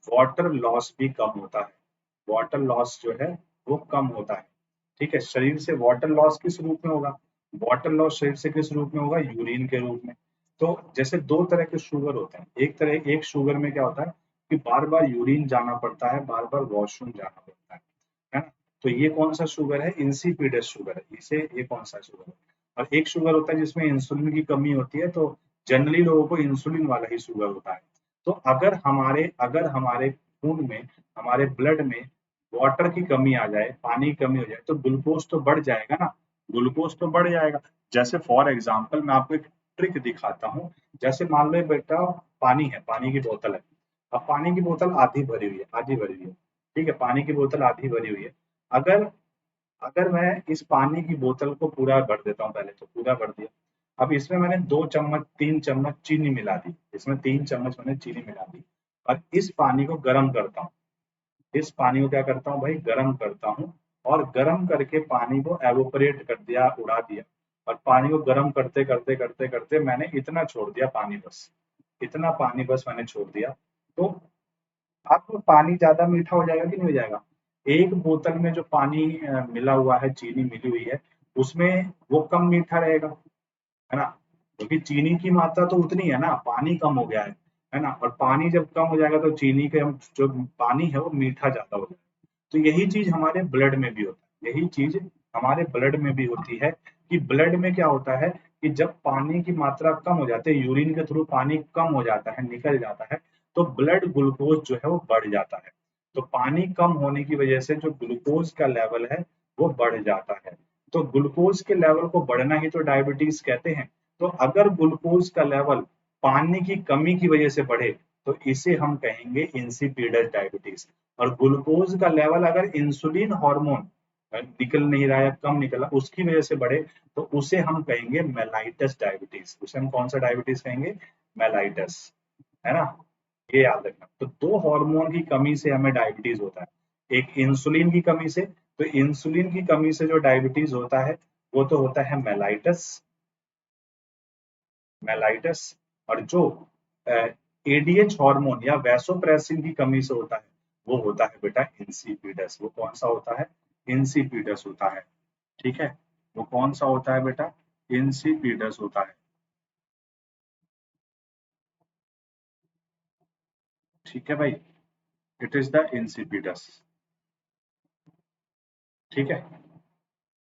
वाटर लॉस भी कम होता है। वाटर लॉस जो है वो कम होता है। ठीक है, शरीर से वाटर लॉस किस रूप में होगा? वाटर लॉस शरीर से किस रूप में होगा? यूरिन के रूप में। तो जैसे दो तरह के शुगर होते हैं, एक शुगर में क्या होता है कि बार बार यूरिन जाना पड़ता है, बार बार वॉशरूम जाना पड़ता है ना। तो ये कौन सा शुगर है? इंसिपिडस शुगर है इसे, ये कौन सा शुगर है। और एक शुगर होता है जिसमें इंसुलिन की कमी होती है, तो जनरली लोगों को इंसुलिन वाला ही शुगर होता है। तो अगर हमारे खून में, हमारे ब्लड में वाटर की कमी आ जाए, पानी की कमी हो जाए, तो ग्लूकोज तो बढ़ जाएगा ना, ग्लूकोज तो बढ़ जाएगा। जैसे फॉर एग्जांपल मैं आपको एक ट्रिक दिखाता हूँ। जैसे मान लो बेटा पानी है, पानी की बोतल है। अब पानी की बोतल आधी भरी हुई है, आधी भरी हुई है। ठीक है, पानी की बोतल आधी भरी हुई है। अगर अगर मैं इस पानी की बोतल को पूरा भर देता हूँ, पहले तो पूरा भर दिया। अब इसमें मैंने 2 चम्मच 3 चम्मच चीनी मिला दी, इसमें 3 चम्मच मैंने चीनी मिला दी। और इस पानी को गर्म करता हूँ, इस पानी को क्या करता हूँ भाई, गर्म करता हूँ। और गर्म करके पानी को एवोपरेट कर दिया, उड़ा दिया। और पानी को गर्म करते करते करते करते मैंने इतना छोड़ दिया पानी, बस इतना पानी बस मैंने छोड़ दिया। तो अब पानी ज्यादा मीठा हो जाएगा कि नहीं हो जाएगा? एक बोतल में जो पानी मिला हुआ है, चीनी मिली हुई है, उसमें वो कम मीठा रहेगा, है ना, क्योंकि चीनी की मात्रा तो उतनी है ना, पानी कम हो गया है ना। और पानी जब कम हो जाएगा तो चीनी का जो पानी है वो मीठा ज्यादा हो जाएगा। तो यही चीज हमारे ब्लड में भी होता है, यही चीज हमारे ब्लड में भी होती है कि ब्लड में क्या होता है कि जब पानी की मात्रा कम हो जाती है, यूरिन के थ्रू पानी कम हो जाता है, निकल जाता है, तो ब्लड ग्लूकोज जो है वो बढ़ जाता है। तो पानी कम होने की वजह से जो ग्लूकोज का लेवल है वो बढ़ जाता है। तो ग्लूकोज के लेवल को बढ़ना ही तो डायबिटीज कहते हैं। तो अगर ग्लूकोज का लेवल पानी की कमी की वजह से बढ़े तो इसे हम कहेंगे इंसिपिडस डायबिटीज। और ग्लूकोज का लेवल अगर इंसुलिन हार्मोन निकल नहीं रहा है, कम निकला, उसकी वजह से बढ़े, तो उसे हम कहेंगे मेलाइटस डायबिटीज। उसे हम कौन सा डायबिटीज कहेंगे? मेलाइटस, है ना। ये याद रखना। तो दो हार्मोन की कमी से हमें डायबिटीज होता है, एक इंसुलिन की कमी से। तो इंसुलिन की कमी से जो डायबिटीज होता है वो तो होता है मेलाइटस, मेलाइटस। और जो एडीएच हार्मोन या वैसोप्रेसिन की कमी से होता है वो होता है बेटा इंसिपिडस। वो कौन सा होता है? इंसिपिडस होता है। ठीक है, वो कौन सा होता है बेटा? इंसिपिडस होता है। ठीक है भाई, इट इज द इंसिपिडस। ठीक है।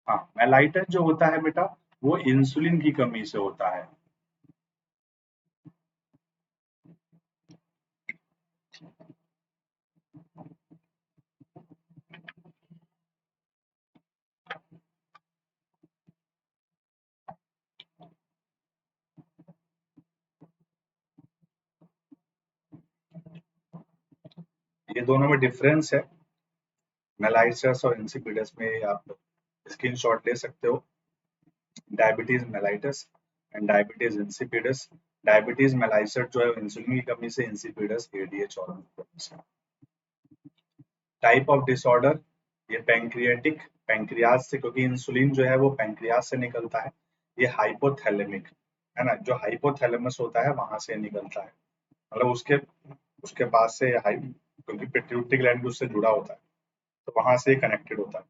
हाँ, मेलाइटस जो होता है बेटा वो इंसुलिन की कमी से होता है। ये दोनों में डिफरेंस है मेलाइटस और इंसिपिडस में, आप स्क्रीनशॉट ले सकते हो। Diabetes mellitus and diabetes insipidus. Diabetes mellitus जो है इंसुलिन की कमी से, इंसिपिडस एडीएच हार्मोन की कमी से। टाइप ऑफ डिसऑर्डर, ये पैंक्रियाटिक, पैंक्रियाज से, क्योंकि इंसुलिन जो है वो पैंक्रियाज से निकलता है। ये हाइपोथैलेमिक है ना, जो हाइपोथैलेमस होता है वहां से निकलता है, मतलब उसके उसके पास से क्योंकि पिट्यूटरी ग्लैंड उससे जुड़ा होता है तो वहां से कनेक्टेड होता है।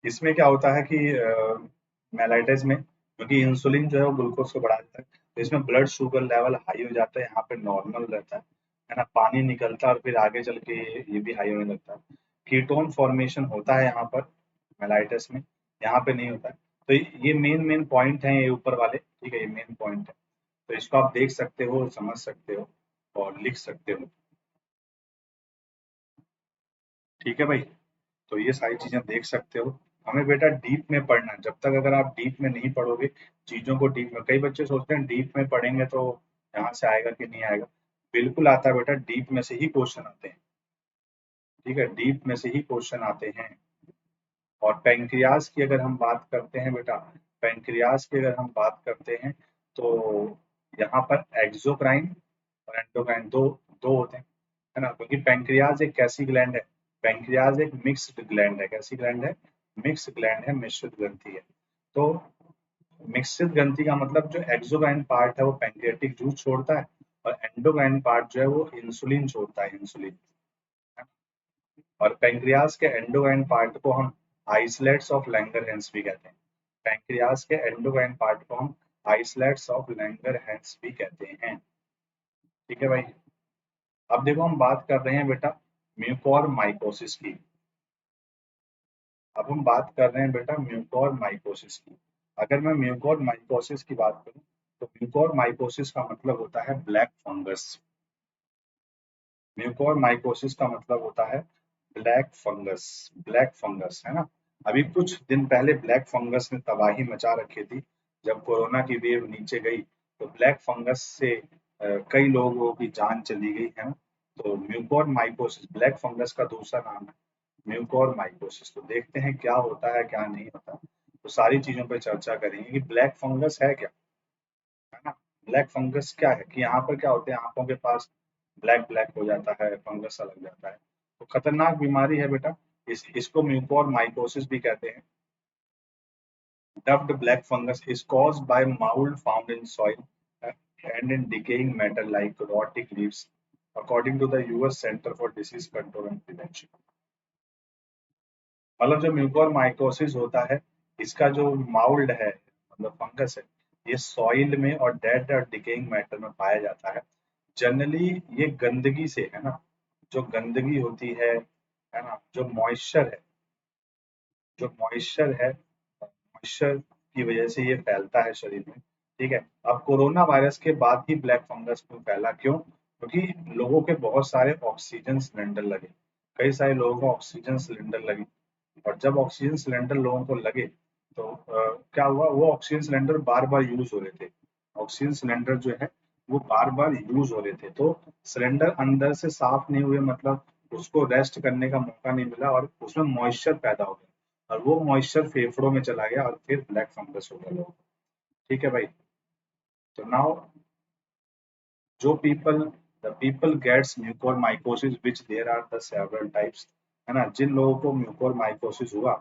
इसमें क्या होता है कि मेलाइटिस में, क्योंकि इंसुलिन जो है वो ग्लूकोज को बढ़ा देता है, तो इसमें ब्लड शुगर लेवल हाई हो जाता है, यहाँ पे नॉर्मल रहता है ना, पानी निकलता है और फिर आगे चल के ये भी हाई होने लगता है। कीटोन फॉर्मेशन होता है यहाँ पर मेलाइटिस में, यहाँ पे नहीं होता है। तो ये मेन मेन पॉइंट है, ये ऊपर वाले, ठीक है, ये मेन पॉइंट है। तो इसको आप देख सकते हो, समझ सकते हो और लिख सकते हो। ठीक है भाई, तो ये सारी चीजें देख सकते हो। हमें बेटा डीप में पढ़ना है, जब तक अगर आप डीप में नहीं पढ़ोगे चीजों को डीप में, कई बच्चे सोचते हैं डीप में पढ़ेंगे तो यहाँ से आएगा कि नहीं आएगा। बिल्कुल आता है बेटा, डीप में से ही क्वेश्चन आते हैं। ठीक है, डीप में से ही क्वेश्चन आते हैं। और पैंक्रियाज की अगर हम बात करते हैं बेटा, पैंक्रियाज की अगर हम बात करते हैं तो यहाँ पर एक्सोक्राइन और एंडोक्राइन दो दो होते हैं, है ना, क्योंकि पैंक्रियाज एक कैसी ग्लैंड है, पैंक्रियाज एक मिक्स्ड ग्लैंड है। कैसी ग्लैंड है? मिक्स्ड ग्लैंड है, मिश्रित ग्रंथि है। तो मिश्रित ग्रंथि का मतलब जो एक्सोक्राइन पार्ट है वो पैंक्रियाटिक जूस छोड़ता है, और एंडोक्राइन पार्ट जो है वो इंसुलिन छोड़ता है, इंसुलिन। और पैंक्रियाज के एंडोक्राइन पार्ट को हम आइसलेट्स ऑफ लैंगरहैंस भी कहते हैं। पैंक्रियाज के एंडोक्राइन पार्ट को हम आइसलेट्स ऑफ लैंगरहैंस भी कहते हैं। ठीक है भाई, अब देखो हम बात कर रहे हैं बेटा म्यूकोर माइकोसिस की। अब हम बात कर रहे हैं बेटा म्यूकोर माइकोसिस की। अगर मैं म्यूकोर माइकोसिस की बात करूं तो म्यूकोर माइकोसिस का मतलब होता है ब्लैक फंगस। म्यूकोर माइकोसिस का मतलब होता है ब्लैक फंगस। ब्लैक फंगस है ना, अभी कुछ दिन पहले ब्लैक फंगस ने तबाही मचा रखी थी। जब कोरोना की वेव नीचे गई तो ब्लैक फंगस से कई लोगों की जान चली गई है ना। तो म्यूकोर माइकोसिस ब्लैक फंगस का दूसरा नाम है म्यूकोर माइकोसिस। तो देखते हैं क्या होता है क्या नहीं होता, तो सारी चीजों पर चर्चा करेंगे कि ब्लैक फंगस है क्या, है ना। ब्लैक फंगस क्या है, कि यहाँ पर क्या होते हैं, आंखों के पास ब्लैक ब्लैक हो जाता है, फंगस सा लग जाता है, तो खतरनाक बीमारी है बेटा। इसको म्यूकोर माइकोसिस भी कहते हैं। Dubbed black fungus is caused by mold found in soil and in decaying matter like rotting leaves, according to the US Center for Disease Control and Prevention। मतलब जो म्यूकोर माइकोसिस होता है, इसका जो mould है, मतलब फंगस है, ये सॉइल में और डेड और डिकेइंग मैटर में पाया जाता है। जनरली ये गंदगी से, है ना, जो गंदगी होती है ना, जो मॉइस्चर की वजह से ये फैलता है शरीर में। ठीक है, अब कोरोना वायरस के बाद ही ब्लैक फंगस क्यों फैला, क्यों? क्योंकि लोगों के बहुत सारे ऑक्सीजन सिलेंडर लगे, कई सारे लोगों को ऑक्सीजन सिलेंडर लगे, और जब ऑक्सीजन सिलेंडर लोगों को लगे तो क्या हुआ, वो ऑक्सीजन सिलेंडर बार बार यूज हो रहे थे। ऑक्सीजन सिलेंडर जो है वो बार बार यूज हो रहे थे, तो सिलेंडर अंदर से साफ नहीं हुए, मतलब उसको रेस्ट करने का मौका नहीं मिला और उसमें मॉइस्चर पैदा हो गया, और वो मॉइस्चर फेफड़ों में चला गया और फिर ब्लैक फंगस हो गया लोगों को। ठीक है भाई, तो नाउ जो people gets mucormycosis which there are the several types, है ना, जिन लोगों को म्यूकोरमाइकोसिस हुआ,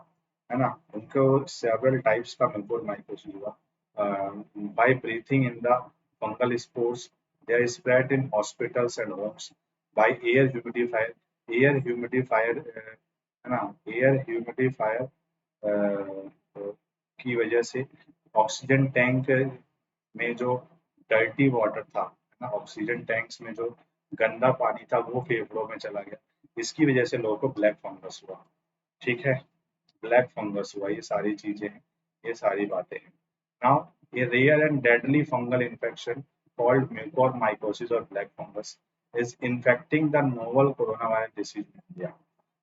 है ना, उनको सेवरल टाइप्स का म्यूकोरमाइकोसिस हुआ by breathing in the fungal spores. They are spread in hospitals and homes by air humidifier, है ना, एयर ह्यूमिडिफायर की वजह से। ऑक्सीजन टैंक में जो डर्टी वाटर था, है ना, ऑक्सीजन टैंक्स में जो गंदा पानी था वो फेफड़ों में चला गया, इसकी वजह से लोगों को ब्लैक फंगस हुआ। ठीक है, ब्लैक फंगस हुआ, ये सारी चीजें हैं, ये सारी बातें हैं। नाउ ये rare and deadly fungal infection called mucormycosis और black fungus is infecting the novel corona virus disease in India,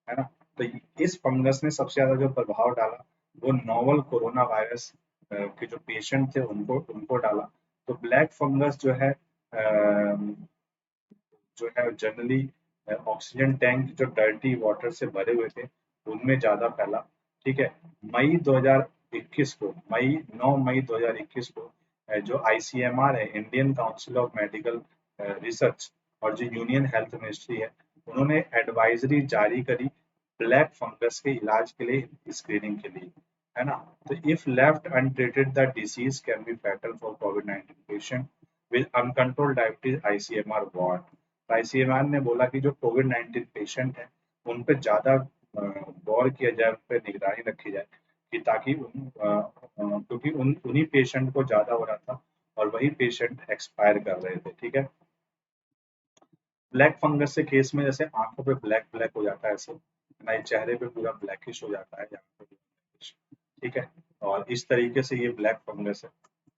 है ना। तो इस फंगस ने सबसे ज्यादा जो प्रभाव डाला वो नोवल कोरोना वायरस के जो पेशेंट थे उनको उनको डाला। तो ब्लैक फंगस जो है जनरली ऑक्सीजन टैंक जो डर्टी वाटर से भरे हुए थे उनमें ज्यादा फैला। ठीक है, मई 2021 को, मई 9 मई 2021 को जो ICMR है, Indian council of medical research, और जो यूनियन हेल्थ मिनिस्ट्री है, उन्होंने एडवाइजरी जारी करी ब्लैक फंगस के इलाज के लिए, स्क्रीनिंग के लिए, है ना। तो if left untreated the disease can be fatal for कोविड-19 patient with uncontrolled diabetes, ICMR warn. ICMR ने बोला कि जो कोविड-19 पेशेंट हैं उन पे ज्यादा गौर किया जाए, उन पे निगरानी रखी जाए, कि ताकि क्योंकि उन्हीं पेशेंट को ज्यादा हो रहा था और वही पेशेंट एक्सपायर कर रहे थे। ठीक है, ब्लैक फंगस से केस में जैसे आंखों पे ब्लैक ब्लैक हो जाता है, ऐसे नहीं, चेहरे पे पूरा ब्लैकिश हो जाता है यहाँ पे blackish, ठीक है। और इस तरीके से ये ब्लैक फंगस है,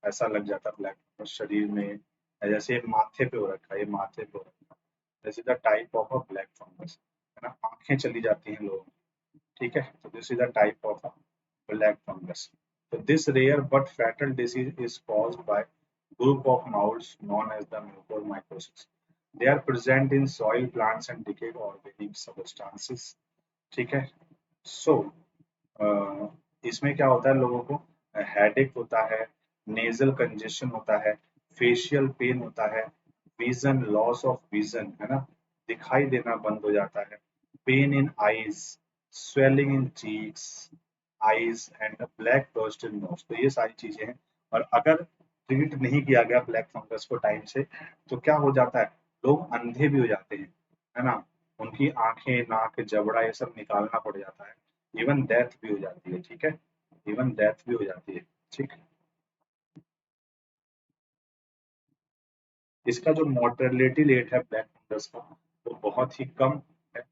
ऐसा लग जाता है ब्लैक फंगस शरीर में, जैसे माथे पे हो रखा है, ये माथे पे हो रखा है, this is the type of a black fungus, है ना। आंखें चली जाती हैं लोगों की, ठीक है, तो this is the type of a black fungus. So this rare but fatal disease is caused by group of molds known as the mucormycosis. They are present in soil, plants and decayed organic substances. ठीक है, so इसमें क्या होता है, लोगों को headache होता है, नेजल कंजेशन होता है, फेशियल पेन होता है, विजन, लॉस ऑफ विजन, है ना, दिखाई देना बंद हो जाता है, pain in eyes, swelling in cheeks, eyes and black burst in knows. तो ये सारी चीजें हैं, और अगर ट्रीट नहीं किया गया ब्लैक फंगस को टाइम से, तो क्या हो जाता है, लोग अंधे भी हो जाते हैं, है ना, उनकी आंखें, नाक, जबड़ा ये सब निकालना पड़ जाता है, इवन डेथ भी हो जाती है। ठीक है, इवन डेथ भी हो जाती है। ठीक, इसका जो मोर्टेलिटी रेट है ब्लैक फंगस का, वो बहुत ही कम है,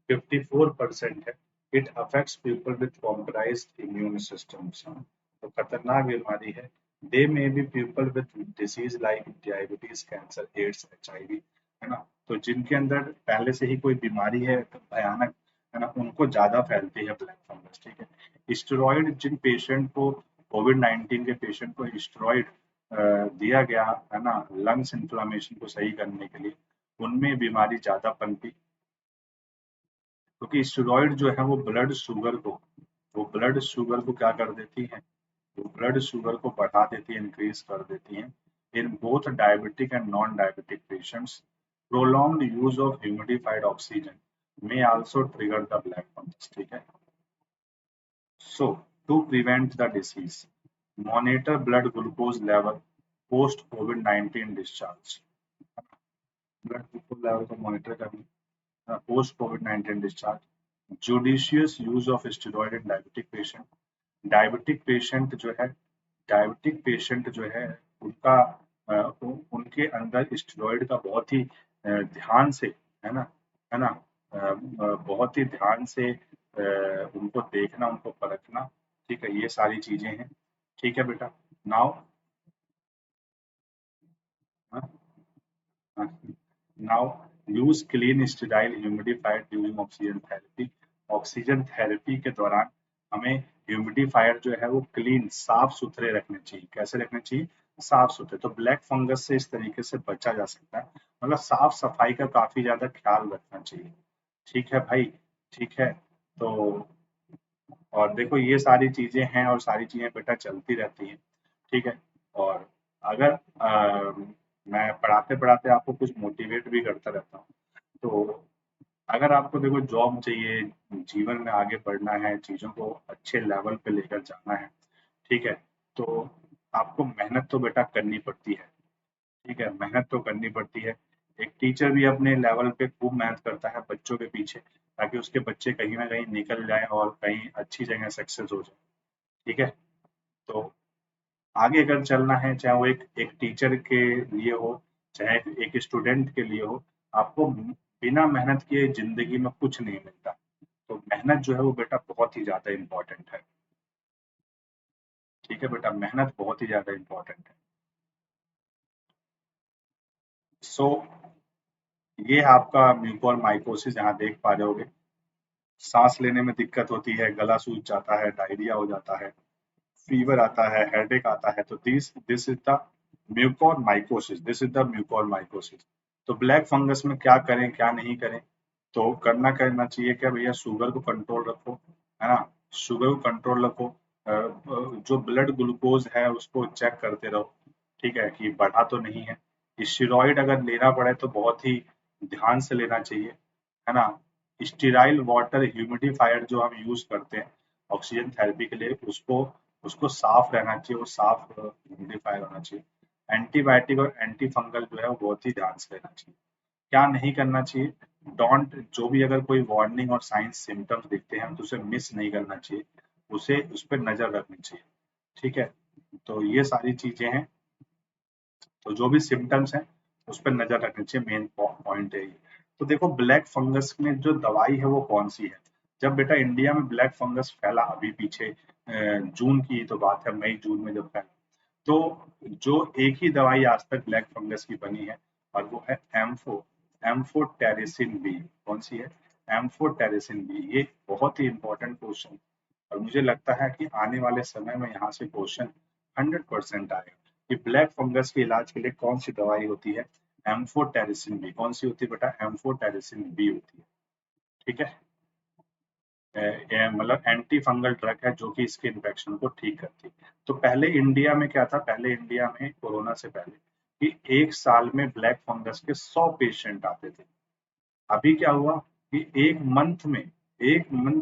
54% है। It affects people with compromised immune systems, तो खतरनाक बीमारी है। They may be people with disease like diabetes, cancer, AIDS, HIV, है ना। तो जिनके अंदर पहले से ही कोई बीमारी है तो भयानक, है ना, उनको ज्यादा फैलती है ब्लैक फंगस। ठीक है, स्टेरॉइड, जिन पेशेंट को, कोविड-19 के पेशेंट को स्टेरॉइड दिया गया, है ना, लंग्स इन्फ्लामेशन को सही करने के लिए, उनमें बीमारी ज्यादा पनपी, क्योंकि स्टेरॉइड जो है वो ब्लड शुगर को क्या कर देती है, वो ब्लड शुगर को बढ़ा देती है, इंक्रीज कर देती है in both diabetic and non diabetic patients. Prolonged use of humidified oxygen may also trigger the black fungus. ठीक है, so to prevent the disease, monitor blood glucose level post COVID-19 discharge. Blood glucose level को monitor करना post covid discharge. Judicious use of steroid in diabetic patient, diabetic patient जो है, diabetic patient जो है उनका उनके अंदर स्टेरॉइड का बहुत ही ध्यान से, है ना, है ना, बहुत ही ध्यान से उनको देखना, उनको परखना। ठीक है, ये सारी चीजें हैं। ठीक है बेटा, now now use clean sterile humidifier during oxygen therapy. Oxygen therapy के दौरान हमें ह्यूमिडिफायर जो है वो क्लीन, साफ सुथरे रखने चाहिए। कैसे रखने चाहिए, साफ सुथरे। तो ब्लैक फंगस से इस तरीके से बचा जा सकता है, मतलब साफ सफाई का काफी ज्यादा ख्याल रखना चाहिए। ठीक है भाई, ठीक है। तो और देखो ये सारी चीजें हैं, और सारी चीजें बेटा चलती रहती हैं। ठीक है, और अगर मैं पढ़ाते पढ़ाते आपको कुछ मोटिवेट भी करता रहता हूँ, तो अगर आपको देखो जॉब चाहिए, जीवन में आगे बढ़ना है, चीजों को अच्छे लेवल पे लेकर जाना है, ठीक है, तो आपको मेहनत तो बेटा करनी पड़ती है। ठीक है, मेहनत तो करनी पड़ती है। एक टीचर भी अपने लेवल पे खूब मेहनत करता है बच्चों के पीछे, ताकि उसके बच्चे कहीं ना कहीं निकल जाएं और कहीं अच्छी जगह सक्सेस हो जाए। ठीक है, तो आगे अगर चलना है, चाहे वो एक टीचर के लिए हो, चाहे एक स्टूडेंट के लिए हो, आपको बिना मेहनत किए जिंदगी में कुछ नहीं मिलता। तो मेहनत जो है वो बेटा बहुत ही ज्यादा इम्पोर्टेंट है। ठीक है बेटा, मेहनत बहुत ही ज्यादा इम्पोर्टेंट है। सो ये आपका म्यूकोर माइकोसिस यहाँ देख पा रहे होगे, सांस लेने में दिक्कत होती है, गला सूज जाता है, डायरिया हो जाता है, फीवर आता है, हेडेक आता है। तो this this is the Mucor mycosis, this is the Mucor mycosis. तो ब्लैक फंगस में क्या करें क्या नहीं करें, तो करना चाहिए क्या भैया, शुगर को कंट्रोल रखो, है ना, शुगर को कंट्रोल रखो, जो ब्लड ग्लूकोज है उसको चेक करते रहो, ठीक है, कि बढ़ा तो नहीं है। स्टेरॉइड अगर लेना पड़े तो बहुत ही ध्यान से लेना चाहिए, है ना। स्टीराइल वाटर ह्यूमिडिफायर जो हम यूज करते हैं ऑक्सीजन थेरेपी के लिए, उसको उसको साफ रहना चाहिए, वो साफ ह्यूमिडिफायर होना चाहिए। एंटीबायोटिक और एंटी फंगल जो है वो बहुत ही ध्यान से लेना चाहिए। क्या नहीं करना चाहिए, डोंट, जो भी अगर कोई वार्निंग और साइंस सिम्टम्स दिखते हैं तो उसे मिस नहीं करना चाहिए, उसे उस पर नजर रखनी चाहिए, ठीक है। तो ये सारी चीजें हैं, तो जो भी सिम्टम्स हैं उस पर नजर रखनी चाहिए, मेन पॉइंट है ये। तो देखो ब्लैक फंगस में जो दवाई है वो कौन सी है। जब बेटा इंडिया में ब्लैक फंगस फैला अभी पीछे, जून की तो बात है, मई जून में जब फैला, तो जो एक ही दवाई आज तक ब्लैक फंगस की बनी है, और वो है एम्फोटेरिसिन बी। कौन सी है, एम्फोटेरिसिन बी। ये बहुत ही इंपॉर्टेंट क्वेश्चन, और मुझे लगता है कि आने वाले समय में यहाँ से क्वेश्चन 100% आएगा कि ब्लैक फंगस के इलाज के लिए कौन सी दवाई होती है। एम्फोटेरिसिन बी कौन सी होती है बेटा, एम्फोटेरिसिन बी होती है, ठीक है। मतलब एंटी फंगल ड्रग है जो कि इसके इन्फेक्शन को ठीक करती है। तो पहले इंडिया में क्या था, पहले इंडिया में कोरोना से पहले कि एक साल में ब्लैक फंगस के 100 पेशेंट आते थे। अभी क्या हुआ कि एक मंथ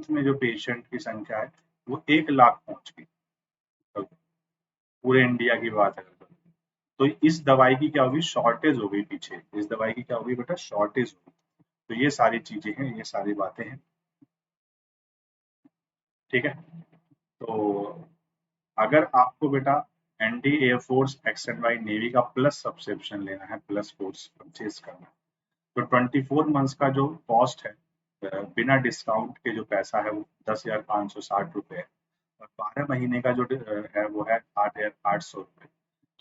में जो पेशेंट की संख्या है वो 1 लाख पहुंच गई। तो पूरे इंडिया की बात अगर करें तो इस दवाई की क्या होगी, शॉर्टेज हो गई पीछे, इस दवाई की क्या होगी बेटा, शॉर्टेज होगी। तो ये सारी चीजें हैं, ये सारी बातें हैं, ठीक है। तो अगर आपको बेटा NDA air force X and Y navy का प्लस सब्सक्रिप्शन लेना है, प्लस कोर्स परचेज करना है, तो 24 मंथ्स का जो कॉस्ट है, बिना डिस्काउंट के जो पैसा है वो 10,560 रुपये है, और 12 महीने का जो है वो है 8,800 रुपये,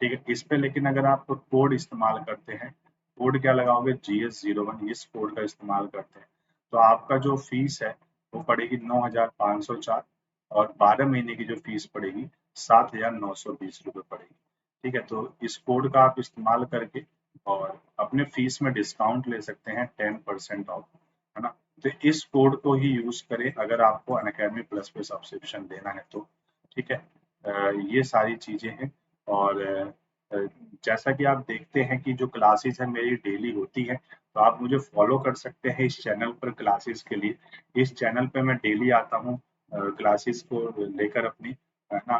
ठीक है। इस पे लेकिन अगर आप कोड इस्तेमाल करते हैं, कोड क्या लगाओगे, GS01, इस कोड का इस्तेमाल करते हैं, तो आपका जो फीस है वो पड़ेगी 9,504, और 12 महीने की जो फीस पड़ेगी 7,920 रुपये पड़ेगी, ठीक है। तो इस कोड का आप इस्तेमाल करके और अपने फीस में डिस्काउंट ले सकते हैं, 10% ऑफ, है ना। तो इस कोड को ही यूज करें अगर आपको अनअकैडमी प्लस पे सब्सक्रिप्शन लेना है तो, ठीक है। ये सारी चीजें हैं, और जैसा कि आप देखते हैं कि जो क्लासेस है मेरी डेली होती है, तो आप मुझे फॉलो कर सकते हैं इस चैनल पर क्लासेस के लिए। इस चैनल पे मैं डेली आता हूँ क्लासेस को लेकर अपनी, है ना।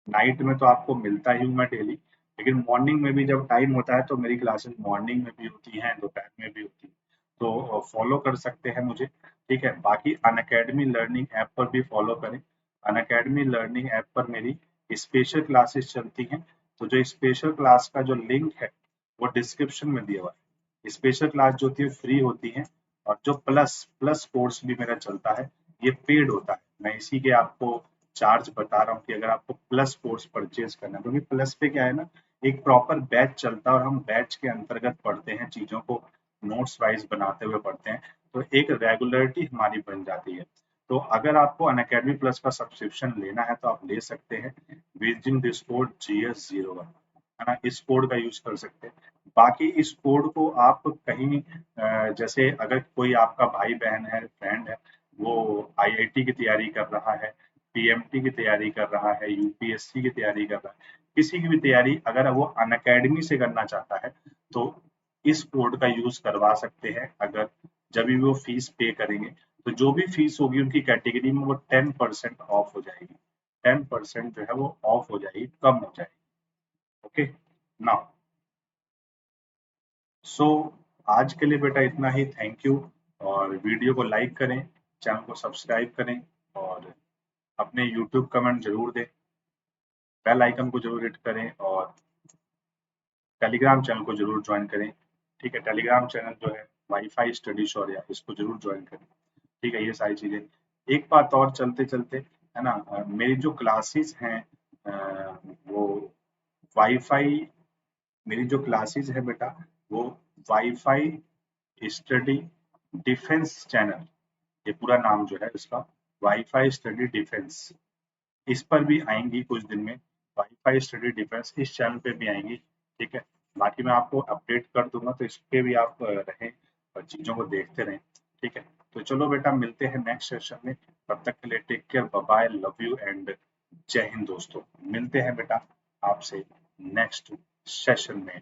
नाइट में तो आपको मिलता ही हूँ मैं डेली, लेकिन मॉर्निंग में भी जब टाइम होता है तो मेरी क्लासेस मॉर्निंग में भी होती हैं, दोपहर में भी होती हैं, तो फॉलो कर सकते हैं मुझे, ठीक है। बाकी अनअकैडमी लर्निंग ऐप पर भी फॉलो करें। अनअकैडमी लर्निंग ऐप पर मेरी स्पेशल क्लासेस चलती हैं, तो जो स्पेशल क्लास का जो लिंक है वो डिस्क्रिप्शन में दिया हुआ है। स्पेशल क्लास जो होती है फ्री होती है, और जो प्लस प्लस कोर्स भी मेरा चलता है ये पेड होता है। मैं इसी के आपको चार्ज बता रहा हूँ कि अगर आपको प्लस कोर्स परचेज करना है, क्योंकि प्लस पे क्या है ना, एक प्रॉपर बैच चलता है और हम बैच के अंतर्गत पढ़ते हैं चीजों को, नोट्स वाइज बनाते हुए पढ़ते हैं, तो एक रेगुलरिटी हमारी बन जाती है। तो अगर आपको अनअकैडमी प्लस का सब्सक्रिप्शन लेना है तो आप ले सकते हैं यूजिंग दिस कोड GS01, है ना, इस कोड का यूज कर सकते हैं। बाकी इस कोड को आप कहीं जैसे अगर कोई आपका भाई बहन है, फ्रेंड है, वो IIT की तैयारी कर रहा है, PMT की तैयारी कर रहा है, UPSC की तैयारी कर रहा है, किसी की भी तैयारी अगर वो अनअकैडमी से करना चाहता है तो इस कोड का यूज करवा सकते हैं। अगर जब भी वो फीस पे करेंगे तो जो भी फीस होगी उनकी कैटेगरी में वो 10% ऑफ हो जाएगी, 10% जो है वो ऑफ हो जाएगी, कम हो जाएगी, ओके। नाउ सो आज के लिए बेटा इतना ही, थैंक यू। और वीडियो को लाइक करें, चैनल को सब्सक्राइब करें, और अपने यूट्यूब कमेंट जरूर दें, बेल आइकन को जरूर हिट करें, और टेलीग्राम चैनल को जरूर ज्वाइन करें, ठीक है। टेलीग्राम चैनल जो है वाईफाई स्टडी शौर्या, इसको जरूर ज्वाइन करें, ठीक है। ये सारी चीजें, एक बात और चलते चलते, है ना, मेरी जो क्लासेस हैं वो वाईफाई, मेरी जो क्लासेस है बेटा वो वाईफाई स्टडी डिफेंस चैनल, ये पूरा नाम जो है इसका, वाईफाई स्टडी डिफेंस, इस पर भी आएंगी कुछ दिन में। वाईफाई स्टडी डिफेंस इस चैनल पे भी आएंगी, ठीक है। बाकी मैं आपको अपडेट कर दूंगा, तो इस पे भी आप रहें, चीजों को देखते रहें। ठीक है, तो चलो बेटा मिलते हैं नेक्स्ट सेशन में। तब तक के लिए take care, bye bye, love you and जय हिंद दोस्तों। मिलते हैं बेटा आपसे नेक्स्ट सेशन में।